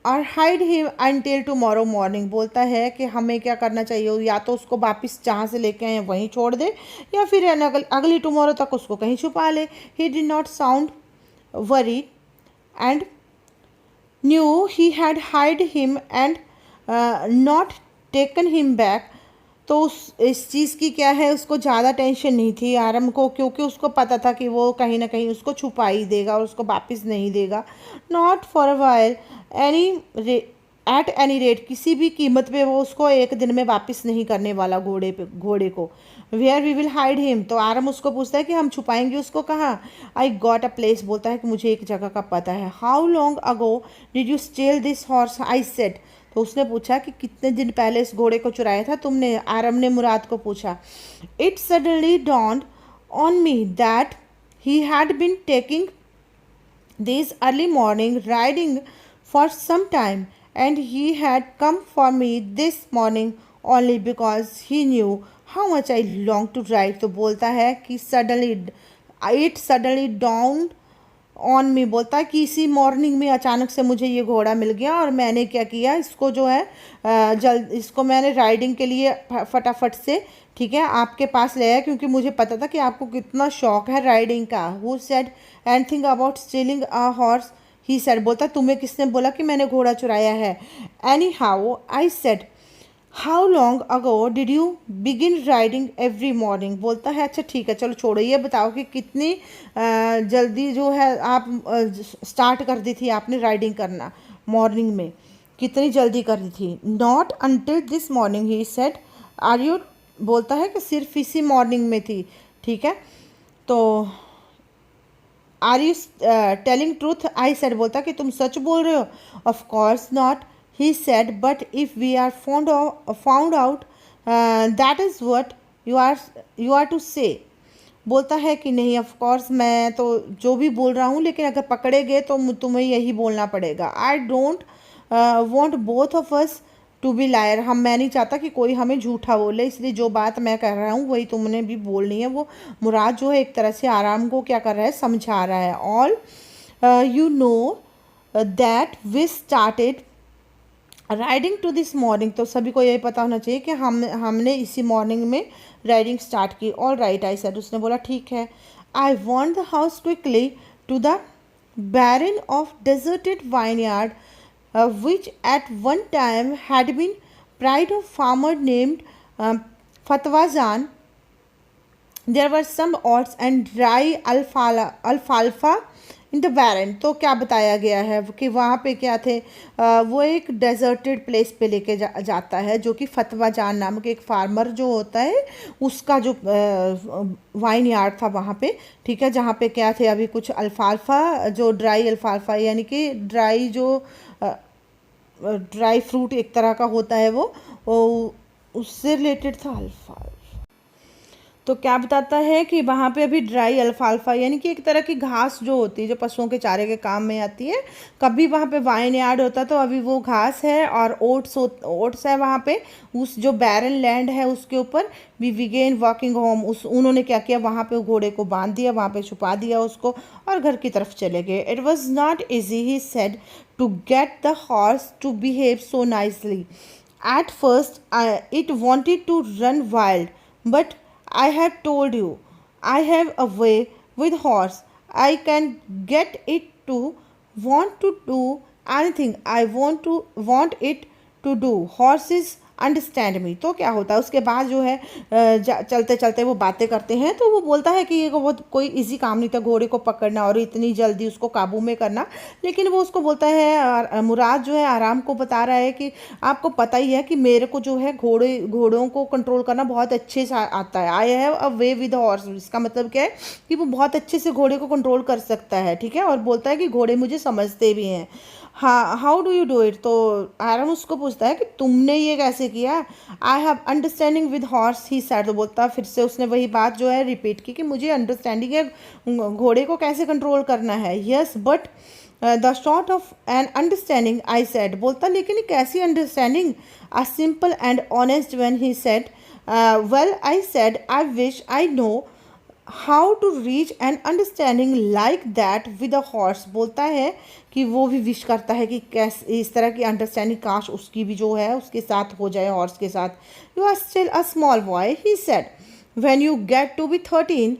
और hide him until tomorrow morning. बोलता है कि हमें क्या करना चाहिए, या तो उसको वापस जहाँ से लेके आए वहीं छोड़ दे, या फिर अगली टुमारो तक उसको कहीं छुपा ले। He did not sound worried and knew he had hid him and not taken him back। तो इस चीज़ की क्या है, उसको ज़्यादा टेंशन नहीं थी आरम को, क्योंकि उसको पता था कि वो कहीं ना कहीं उसको छुपा ही देगा और उसको वापस नहीं देगा। Not for a while at any rate, किसी भी कीमत पे वो उसको एक दिन में वापस नहीं करने वाला घोड़े को। Where we will hide him, तो आरम उसको पूछता है कि हम छुपाएंगे उसको कहाँ। आई गॉट अ प्लेस, बोलता है कि मुझे एक जगह का पता है। How long ago did you steal this horse, I said. तो उसने पूछा कि कितने दिन पहले इस घोड़े को चुराया था तुमने, आरम ने मुराद को पूछा। It suddenly dawned on me that he had been taking this early morning riding for some time and he had come for me this morning only because he knew how much I longed to ride। तो बोलता है कि it suddenly dawned on me, बोलता है कि इसी morning में अचानक से मुझे ये घोड़ा मिल गया और मैंने क्या किया, इसको जो है इसको मैंने राइडिंग के लिए फटाफट से, ठीक है, आपके पास ले आया, क्योंकि मुझे पता था कि आपको कितना शौक है राइडिंग का। Who said anything about stealing a horse, he said, बोलता तुम्हें किसने बोला कि मैंने घोड़ा चुराया है। Any how I said, how long ago did you begin riding every morning. बोलता है अच्छा ठीक है, चलो छोड़ो, ये बताओ कि कितनी जल्दी जो है आप स्टार्ट कर दी थी आपने राइडिंग करना, मॉर्निंग में कितनी जल्दी कर दी थी। Not until this morning he said, are you, बोलता है कि सिर्फ इसी मॉर्निंग में थी, ठीक है। तो are you telling truth, I said, बोलता कि तुम सच बोल रहे हो। Of course not, he said, but if we are found out, that is what you are to say। बोलता है कि नहीं, ऑफ कोर्स मैं तो जो भी बोल रहा हूँ, लेकिन अगर पकड़े गए तो तुम्हें यही बोलना पड़ेगा। I don't want both of us to be liar, मैं नहीं चाहता कि कोई हमें झूठा बोले, इसलिए जो बात मैं कर रहा हूँ वही तुमने भी बोलनी है। वो मुराद जो है एक तरह से आराम को क्या कर रहा है, समझा रहा है। All you know that we started riding to this morning, तो सभी को यही पता होना चाहिए कि हमने इसी मॉर्निंग में राइडिंग स्टार्ट की। ऑल राइट आई सेड, उसने बोला ठीक है। I want the house quickly to the barren of deserted vineyard, which at one time had been pride of farmer named Fatwazan. There were some oats and dry alfalfa in the barn. तो क्या बताया गया है कि वहाँ पे क्या थे, वो एक डेजर्टेड प्लेस पे लेके जाता है, जो कि फतवा जान नाम के एक फार्मर जो होता है उसका जो वाइन यार्ड था वहाँ पे, ठीक है, जहाँ पे क्या थे अभी कुछ अल्फाल्फा, जो ड्राई अल्फाल्फा यानी कि ड्राई जो ड्राई फ्रूट एक तरह का होता है वो उससे रिलेटेड था अल्फाल्फा. तो क्या बताता है कि वहाँ पे अभी ड्राई अल्फाल्फा यानी कि एक तरह की घास जो होती है जो पशुओं के चारे के काम में आती है, कभी वहाँ पे वाइन यार्ड होता तो अभी वो घास है और ओट्स है वहाँ पे उस जो बैरन लैंड है उसके ऊपर. We began walking home. उन्होंने क्या किया, वहाँ पे घोड़े को बांध दिया, वहाँ पे छुपा दिया उसको और घर की तरफ चले गए. It was not easy he said to get the horse to behave so nicely. At first it wanted to run wild, but I have told you, I have a way with horse. I can get it to want to do anything I want it to do. Horses understand me. तो क्या होता है उसके बाद जो है चलते चलते वो बातें करते हैं, तो वो बोलता है कि ये बहुत कोई इजी काम नहीं था घोड़े को पकड़ना और इतनी जल्दी उसको काबू में करना. लेकिन वो उसको बोलता है, मुराद जो है आराम को बता रहा है कि आपको पता ही है कि मेरे को जो है घोड़ों को कंट्रोल करना बहुत अच्छे से आता है. आई have a way with horse. इसका मतलब क्या है कि वो बहुत अच्छे से घोड़े को कंट्रोल कर सकता है, ठीक है, और बोलता है कि घोड़े मुझे समझते भी हैं. हाँ, how do you do it. तो आराम उसको पूछता है कि तुमने ये कैसे किया. I have understanding with horse he sad. तो बोलता फिर से उसने वही बात जो है रिपीट की कि मुझे अंडरस्टैंडिंग है घोड़े को कैसे कंट्रोल करना है. Yes but the short of an understanding I said. बोलता लेकिन कैसी understanding. A simple and honest one he said. Well I said I wish I know how to reach an understanding like that with a horse. बोलता है कि वो भी wish करता है कि कैसे इस तरह की अंडरस्टैंडिंग काश उसकी भी जो है उसके साथ हो जाए हॉर्स के साथ. You are still a small boy he said. When you get to be 13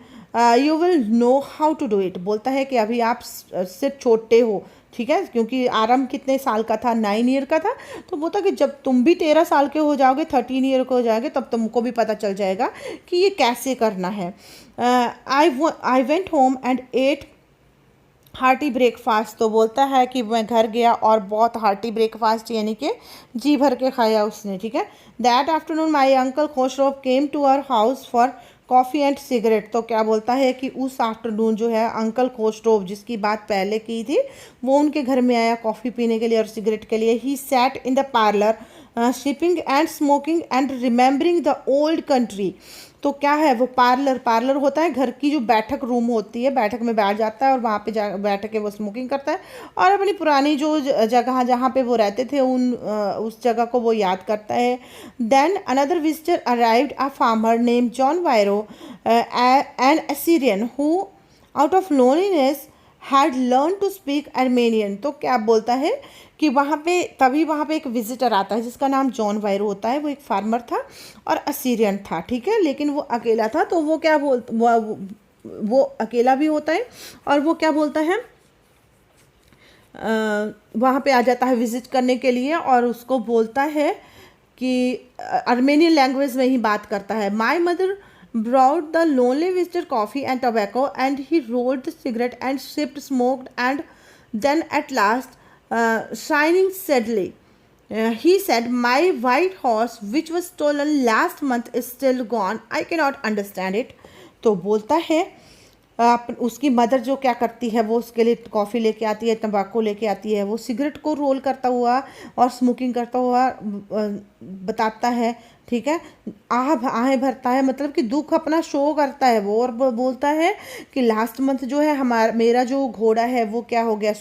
you will know how to do it. बोलता है कि अभी आप सिर्फ छोटे हो, ठीक है, क्योंकि आरम कितने साल का था, 9 ईयर का था. तो बोलता कि जब तुम भी 13 साल के हो जाओगे, 13 ईयर के हो जाओगे, तब तुमको भी पता चल जाएगा कि ये कैसे करना है. I went home and ate hearty breakfast. तो बोलता है कि मैं घर गया और बहुत हार्टी ब्रेकफास्ट यानी कि जी भर के खाया उसने, ठीक है. That afternoon my uncle Khosrove came to our house for coffee and cigarette. तो क्या बोलता है कि उस आफ्टरनून जो है अंकल खोस्टोव जिसकी बात पहले की थी वो उनके घर में आया कॉफ़ी पीने के लिए और सिगरेट के लिए. He sat in the parlour sipping and smoking and remembering the old country. तो क्या है वो पार्लर होता है घर की जो बैठक रूम होती है, बैठक में बैठ जाता है और वहाँ पे बैठ के वो स्मोकिंग करता है और अपनी पुरानी जो जगह जहाँ पे वो रहते थे उस जगह को वो याद करता है. Then another visitor arrived a farmer name John Byro an Assyrian who out of loneliness had learn to speak Armenian. तो क्या बोलता है कि वहाँ पे एक विजिटर आता है जिसका नाम जॉन वायरो होता है. वो एक फार्मर था और असीरियन था, ठीक है, लेकिन वो अकेला था. तो वो क्या वो अकेला भी होता है और वो क्या बोलता है वहाँ पे आ जाता है विजिट करने के लिए और उसको बोलता है कि अर्मेनियन लैंग्वेज में ही बात करता है. My mother brought the lonely visitor coffee and tobacco and he rolled the cigarette and sipped, smoked, and then at last shining steadily he said, my white horse which was stolen last month is still gone. I cannot understand it. तो बोलता है उसकी mother जो क्या करती है वो उसके लिए कॉफ़ी लेके आती है, तंबाकू लेके आती है, वो सिगरेट को रोल करता हुआ और स्मोकिंग करता हुआ बताता है, ठीक है, आहें भरता है, मतलब कि दुख अपना शो करता है वो. और बोलता है कि लास्ट मंथ जो है मेरा जो घोड़ा है वो क्या हो गया,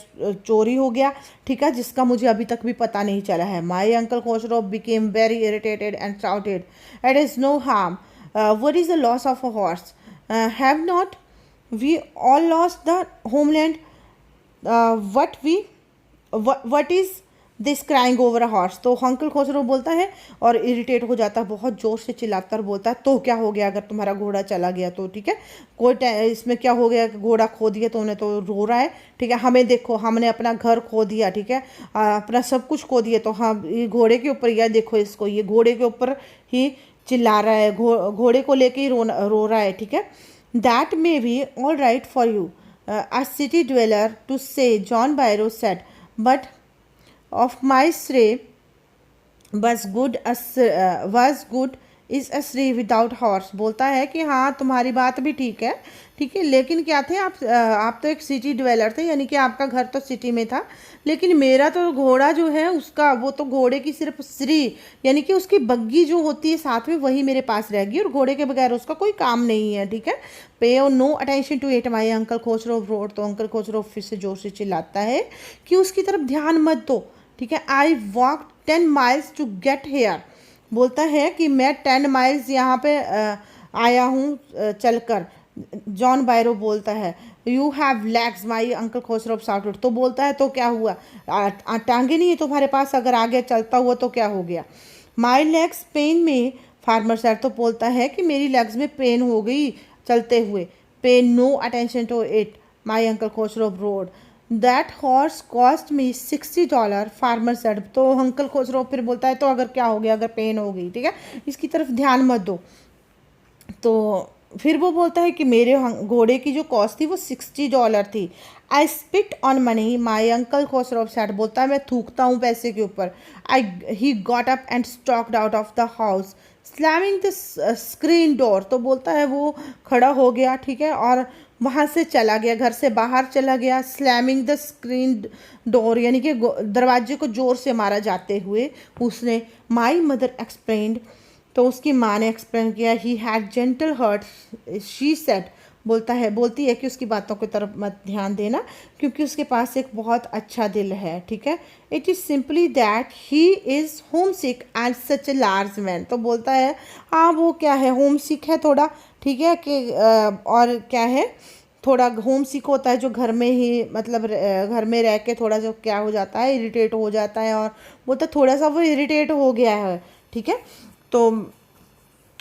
चोरी हो गया, ठीक है, जिसका मुझे अभी तक भी पता नहीं चला है. My uncle Khosrove became very irritated and shouted, it is no harm, what is the loss of a horse, have not we all lost the homeland, what is this crying over a horse. तो uncle Khosrove बोलता है और irritate हो जाता है, बहुत जोर से चिल्लाता और बोलता है तो क्या हो गया अगर तुम्हारा घोड़ा चला गया तो, ठीक है, इसमें क्या हो गया कि घोड़ा खो दिया तो उन्हें तो रो रहा है, ठीक है, हमें देखो हमने अपना घर खो दिया, ठीक है, अपना सब कुछ खो दिया, तो हम ये घोड़े के ऊपर, यह देखो इसको, ये घोड़े के ऊपर ही चिल्ला रहा है, घोड़े को लेके ही रो रहा है, ठीक है। That may be all right for you a city dweller to say, John Byro said, but of my stray was good is a Shri without horse. बोलता है कि हाँ तुम्हारी बात भी ठीक है, ठीक है, लेकिन क्या थे आप तो एक सिटी डिवेलर थे, यानी कि आपका घर तो सिटी में था, लेकिन मेरा तो घोड़ा जो है उसका, वो तो घोड़े की सिर्फ श्री यानी कि उसकी बग्गी जो होती है साथ में वही मेरे पास रहेगी, और घोड़े के बगैर उसका कोई काम नहीं है, ठीक है। Pay no attention to it my uncle Khosrove roared. तो अंकल खोचरो फिर से जोर से चिल्लाता है कि उसकी तरफ ध्यान मत दो, ठीक है। I walk 10 miles to get here. बोलता है कि मैं 10 miles यहाँ पे आया हूँ चलकर। जॉन बायरो बोलता है you have legs my uncle Khosrove shouted. तो बोलता है तो क्या हुआ, टांगे नहीं है तुम्हारे पास, अगर आगे चलता हुआ तो क्या हो गया। माई लेग्स पेन में, फार्मर सर तो बोलता है कि मेरी लेग्स में पेन हो गई चलते हुए। Pay no attention to it my uncle Khosrove roared. That horse cost me $60। Farmer said. तो अंकल खोसरो फिर बोलता है तो अगर क्या हो गया, अगर पेन हो गई, ठीक है, इसकी तरफ ध्यान मत दो। तो फिर वो बोलता है कि मेरे घोड़े की जो कॉस्ट थी वो $60 थी। I spit on money my uncle Khosrove said. बोलता है मैं थूकता हूँ पैसे के ऊपर। He got up and stalked out of the house slamming the screen door. तो बोलता है वो खड़ा हो गया, ठीक है, और वहाँ से चला गया, घर से बाहर चला गया। स्लैमिंग द स्क्रीन डोर यानी कि दरवाजे को जोर से मारा जाते हुए उसने। My mother explained. तो उसकी माँ ने एक्सप्लेन किया he had gentle heart she said. बोलती है कि उसकी बातों की तरफ मत ध्यान देना क्योंकि उसके पास एक बहुत अच्छा दिल है, ठीक है। It is simply that he is home sick and such a large man. तो बोलता है हाँ वो क्या है, होम सिक है थोड़ा, ठीक है, कि और क्या है, थोड़ा होम सिक होता है जो घर में ही मतलब घर में रह के थोड़ा जो क्या हो जाता है, इरिटेट हो जाता है, और बोलता थोड़ा सा वो इरिटेट हो गया है, ठीक है। तो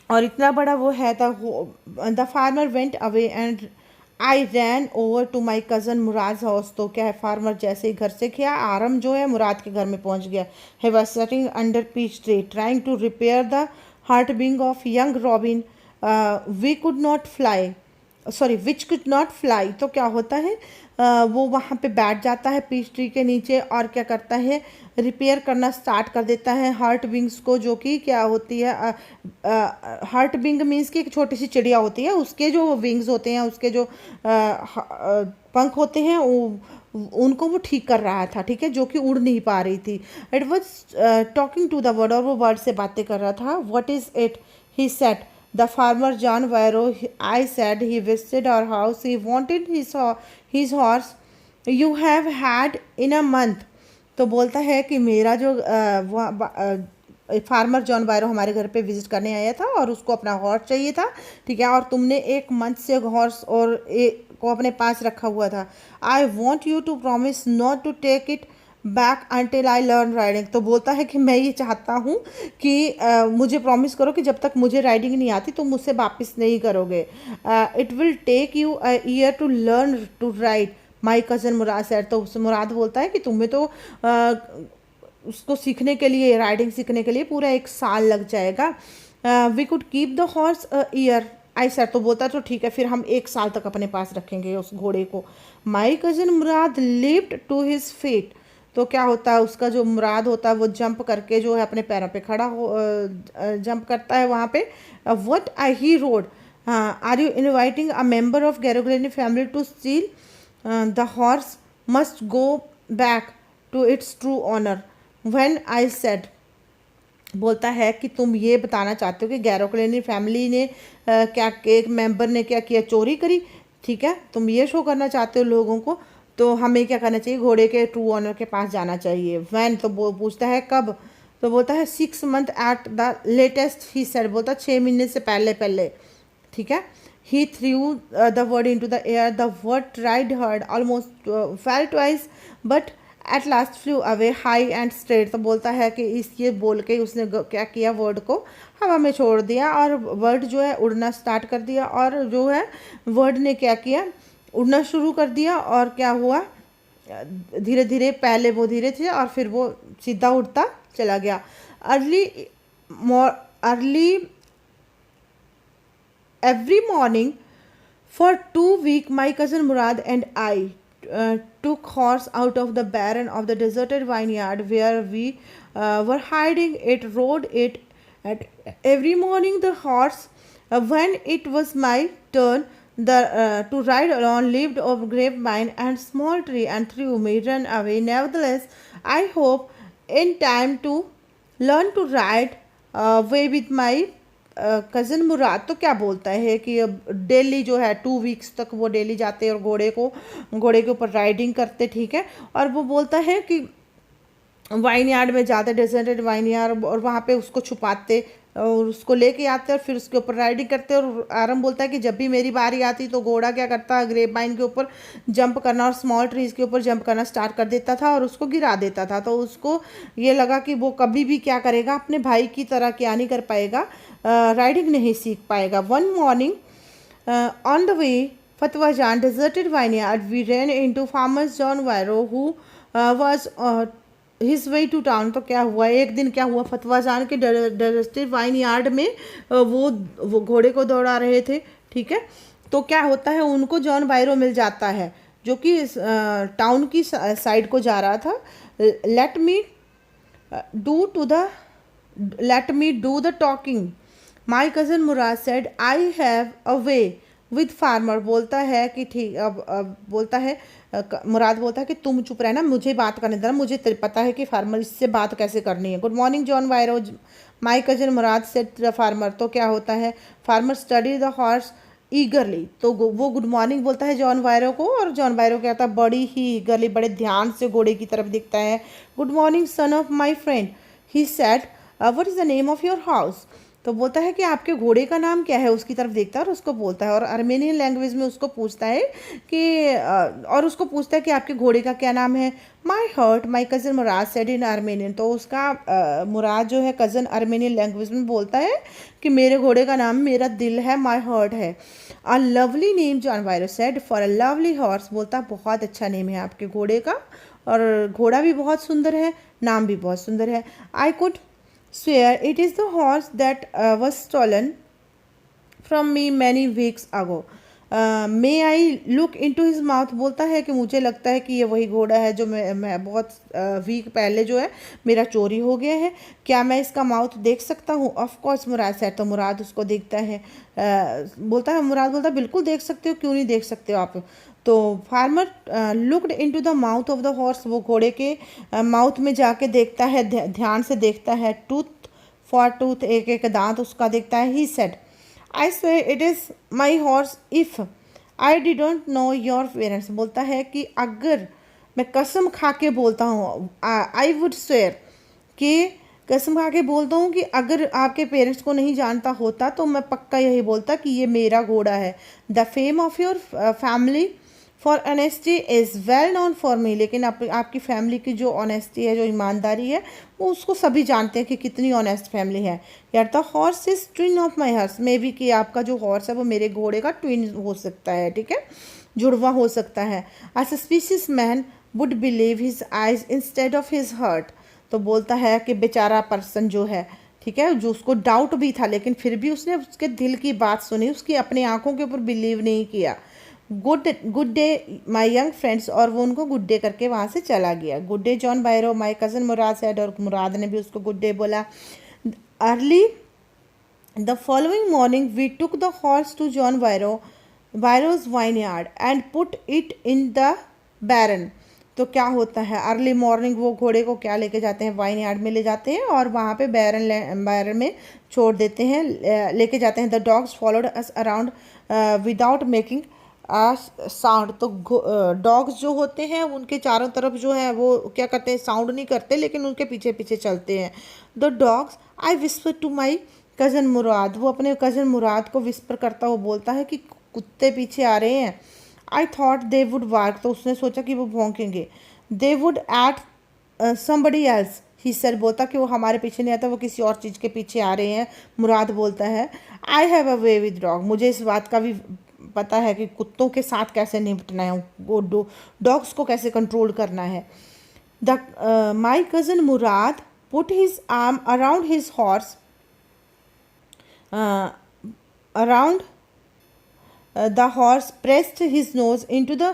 और इतना बड़ा वो है था। The farmer went away and I ran over to my cousin Mourad house. तो क्या है, फार्मर जैसे ही घर से गया, आरम जो है मुराद के घर में पहुंच गया। He was sitting under peach tree trying to repair the hurt wing of young robin we could not fly sorry which could not fly. तो क्या होता है वो वहाँ पे बैठ जाता है पीच ट्री के नीचे और क्या करता है, रिपेयर करना स्टार्ट कर देता है हार्ट विंग्स को, जो कि क्या होती है, हार्ट विंग मीन्स कि एक छोटी सी चिड़िया होती है, उसके जो विंग्स होते हैं, उसके जो पंख होते हैं उनको वो ठीक कर रहा था, ठीक है, जो कि उड़ नहीं पा रही थी। It was talking to the word, और वो वर्ड से बातें कर रहा था। What is it he said the farmer John Byro. I said he visited our house, he wanted his horse you have had in a month. तो बोलता है कि मेरा जो फार्मर जॉन बायरो हमारे घर पे विजिट करने आया था और उसको अपना हॉर्स चाहिए था, ठीक है, और तुमने एक मंथ से हॉर्स और को अपने पास रखा हुआ था। I want you to promise not to take it back until I learn riding. तो बोलता है कि मैं ये चाहता हूँ कि मुझे प्रॉमिस करो कि जब तक मुझे राइडिंग नहीं आती तो मुझसे वापस नहीं करोगे। It will take you a year to learn to ride my cousin Mourad said. तो मुराद बोलता है कि तुम्हें तो उसको सीखने के लिए, राइडिंग सीखने के लिए पूरा 1 साल लग जाएगा। We could keep the horse year I said. तो बोलता है तो ठीक है, फिर हम 1 साल तक अपने पास रखेंगे उस घोड़े को। My cousin Mourad lift to his feet. तो क्या होता है, उसका जो मुराद होता है वो जंप करके जो है अपने पैरों पे खड़ा हो जंप करता है वहाँ पे। What I he roared are you inviting a member of Garoghlanian family to steal the horse must go back to its true honour when I said. बोलता है कि तुम ये बताना चाहते हो कि गैरोक्लेनी फैमिली ने क्या, एक मेंबर ने क्या किया, चोरी करी, ठीक है, तुम ये शो करना चाहते हो लोगों को, तो हमें क्या करना चाहिए, घोड़े के ट्रू ऑनर के पास जाना चाहिए। वैन तो वो पूछता है कब, तो बोलता है 6 months at the latest he said. बोलता 6 महीने से पहले पहले, ठीक है। He threw the word into the air, the word tried hard almost fell twice but at last flew away high and straight. तो बोलता है कि इस ये बोल के उसने क्या किया, वर्ड को हवा में छोड़ दिया और वर्ड जो है उड़ना स्टार्ट कर दिया। और जो है वर्ड ने क्या किया, उड़ना शुरू कर दिया। और क्या हुआ, धीरे धीरे, पहले वो धीरे थे और फिर वो सीधा उड़ता चला गया। Early early every morning for 2 weeks, my cousin Murad and I took horse out of the barren of the deserted vineyard where we were hiding. It rode it at every morning. The horse, when it was my turn to ride along, lived of grapevine and small tree and threw me run away. Nevertheless, I hope in time to learn to ride way with my cousin Mourad. तो क्या बोलता है कि अब daily जो है 2 weeks तक वो डेली जाते और घोड़े के ऊपर राइडिंग करते, ठीक है। और वो बोलता है कि वाइन यार्ड में जाते, डेजर्टेड वाइन यार्ड, और वहाँ पे उसको छुपाते और उसको लेके आते और फिर उसके ऊपर राइडिंग करते। और आरम बोलता है कि जब भी मेरी बारी आती तो घोड़ा क्या करता, ग्रेप वाइन के ऊपर जंप करना और स्मॉल ट्रीज़ के ऊपर जंप करना स्टार्ट कर देता था और उसको गिरा देता था। तो उसको ये लगा कि वो कभी भी क्या करेगा, अपने भाई की तरह क्या नहीं कर पाएगा, राइडिंग नहीं सीख पाएगा। One morning on the way फतवा जान deserted vineyard, we ran into farmer John Vairo who was his way to town. तो क्या हुआ, एक दिन क्या हुआ, फतवा जान के डेजर्टेड वाइन यार्ड में वो घोड़े को दौड़ा रहे थे, ठीक है। तो क्या होता है, उनको जॉन वायरो मिल जाता है जो कि टाउन की साइड को जा रहा था। Let me do the talking, my cousin Mourad said, I have a way with farmer. बोलता है कि ठीक, अब बोलता है, मुराद बोलता है कि तुम चुप रहना, मुझे बात करने देना, मुझे पता है कि फार्मर इससे बात कैसे करनी है। Good morning John Byro, my cousin Mourad said the farmer. तो क्या होता है, farmer study the horse eagerly. तो वो गुड मॉर्निंग बोलता है जॉन वायरो को, और जॉन वायरो क्या होता है, बड़ी ही ईगरली, बड़े ध्यान से घोड़े की तरफ दिखता है। Good morning son of my friend, he said, what is the name of your house. तो बोलता है कि आपके घोड़े का नाम क्या है, उसकी तरफ देखता है और उसको बोलता है, और अर्मेनियन लैंग्वेज में उसको पूछता है कि और उसको पूछता है कि आपके घोड़े का क्या नाम है। My hurt, my cousin Mourad said in Armenian. तो उसका मुराद जो है कज़न अर्मेनियन लैंग्वेज में बोलता है कि मेरे घोड़े का नाम मेरा दिल है, माई हर्ट है। A lovely name John Byro said for a lovely horse. बोलता बहुत अच्छा नेम है आपके घोड़े का, और घोड़ा भी बहुत सुंदर है, नाम भी बहुत सुंदर है। I could swear it is the horse that was stolen from me many weeks ago. May I look into his mouth। बोलता है कि मुझे लगता है कि ये वही घोड़ा है जो मैं बहुत वीक पहले जो है मेरा चोरी हो गया है। क्या मैं इसका माउथ देख सकता हूँ? Of course Murad said. तो मुराद उसको देखता है, बोलता है, मुराद बोलता है बिल्कुल देख सकते हो, क्यों नहीं देख सकते हो आप। तो farmer looked into the mouth of the horse. वो घोड़े के माउथ में जाके देखता है, ध्यान से देखता है, टूथ फॉर टूथ, एक एक दांत उसका देखता है। ही सेड, आई स्वे it is my horse if I didn't know your parents. बोलता है कि अगर मैं कसम खा के बोलता हूँ, आई वुड स्वेयर, कि कसम खा के बोलता हूँ कि अगर आपके पेरेंट्स को नहीं जानता होता तो मैं पक्का यही बोलता कि ये मेरा घोड़ा है। The fame of your family for honesty is well known for me. लेकिन आपकी फैमिली की जो ऑनेस्टी है, जो ईमानदारी है, वो उसको सभी जानते हैं कि कितनी ऑनेस्ट फैमिली है। यार the horse is twin of my horse, may be कि आपका जो हॉर्स है वो मेरे घोड़े का ट्विन हो सकता है, ठीक है, जुड़वा हो सकता है। A suspicious man would believe his eyes instead of his heart. तो बोलता है कि बेचारा पर्सन जो है, ठीक है, जो उसको डाउट भी था लेकिन फिर भी उसने उसके दिल की बात सुनी, उसकी अपनी आंखों के ऊपर बिलीव नहीं किया। Good day my young friends, और वो उनको गुड डे करके वहाँ से चला गया। Good day John Byro, my cousin Mourad said, और मुराद ने भी उसको गुड डे बोला। Early the following morning we took the horse to John Byro's vineyard and put it in the barn. तो क्या होता है, अर्ली मॉर्निंग वो घोड़े को क्या लेके जाते हैं, वाइन यार्ड में ले जाते हैं और वहाँ पे बैरन में छोड़ देते हैं, लेके जाते हैं। The dogs followed us around without making sound. तो डॉग्स जो होते हैं उनके चारों तरफ जो है वो क्या करते हैं, साउंड नहीं करते लेकिन उनके पीछे पीछे चलते हैं। The dogs, I whisper to my cousin Mourad. वो अपने कज़न मुराद को विस्पर करता हुआ बोलता है कि कुत्ते पीछे आ रहे हैं। I thought they would bark. तो उसने सोचा कि वो भौंकेंगे। They would at somebody else. ही सर बोलता कि वो हमारे पीछे नहीं आता, वो किसी और चीज़ के पीछे आ रहे हैं. मुराद बोलता है आई have a way with dog. मुझे इस बात का भी पता है कि कुत्तों के साथ कैसे निपटना है, वो डॉग्स को कैसे कंट्रोल करना है. The my cousin Murad put his arm around his horse, around the horse, pressed his nose into the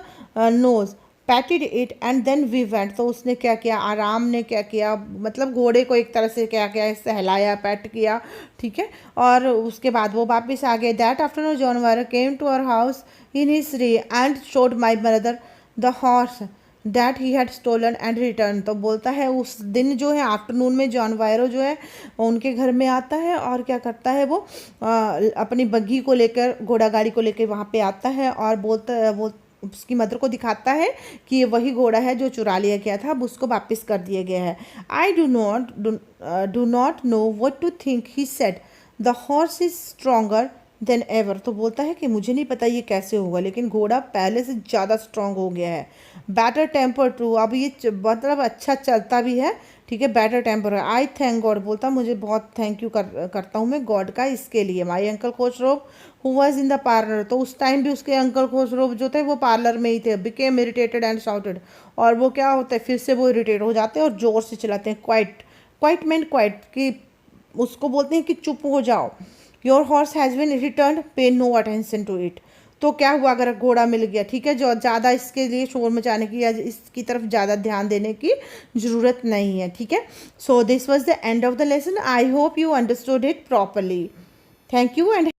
nose, patted it and then we went. तो उसने क्या किया, आराम ने क्या किया, मतलब घोड़े को एक तरह से क्या किया, सहलाया, पैट किया, ठीक है. और उसके बाद वो वापस आ गए. That afternoon John Byro came to our house in his रे and showed my brother the horse that he had stolen and return. तो बोलता है उस दिन जो है आफ्टरनून में जानवायरो जो है उनके घर में आता है और क्या करता है, वो अपनी बग्घी को लेकर, घोड़ा गाड़ी को लेकर वहाँ पे आता है और बोलता है, वो उसकी मदर को दिखाता है कि ये वही घोड़ा है जो चुरा लिया गया था, अब उसको वापस कर दिया गया है. I do not know what to think, he said the horse is stronger than ever. तो बोलता है कि मुझे नहीं पता ये कैसे होगा, लेकिन घोड़ा पहले से ज़्यादा स्ट्रांग हो गया है. बैटर टेम्पर टू, अब ये मतलब अच्छा चलता भी है, ठीक है. बैटर टेम्पर है. आई थैंक गॉड, बोलता मुझे बहुत थैंक यू करता हूँ मैं गॉड का इसके लिए. My uncle Khusro who was in the parlour. तो उस टाइम भी उसके अंकल खुसरो जो थे वो पार्लर में ही थे. Became irritated and shouted. और वो क्या होता है, फिर से वो इरिटेट हो जाते हैं और ज़ोर से चलाते हैं. क्वाइट, क्वाइट मीन क्वाइट, कि उसको बोलते हैं कि चुप हो जाओ. Your horse has been return, पे नो अटेंशन टू इट. तो क्या हुआ अगर घोड़ा मिल गया, ठीक है, जो ज़्यादा इसके लिए शोर मचाने की या इसकी तरफ ज़्यादा ध्यान देने की ज़रूरत नहीं है, ठीक है. सो this was the end of the lesson. I hope you understood it properly. Thank you and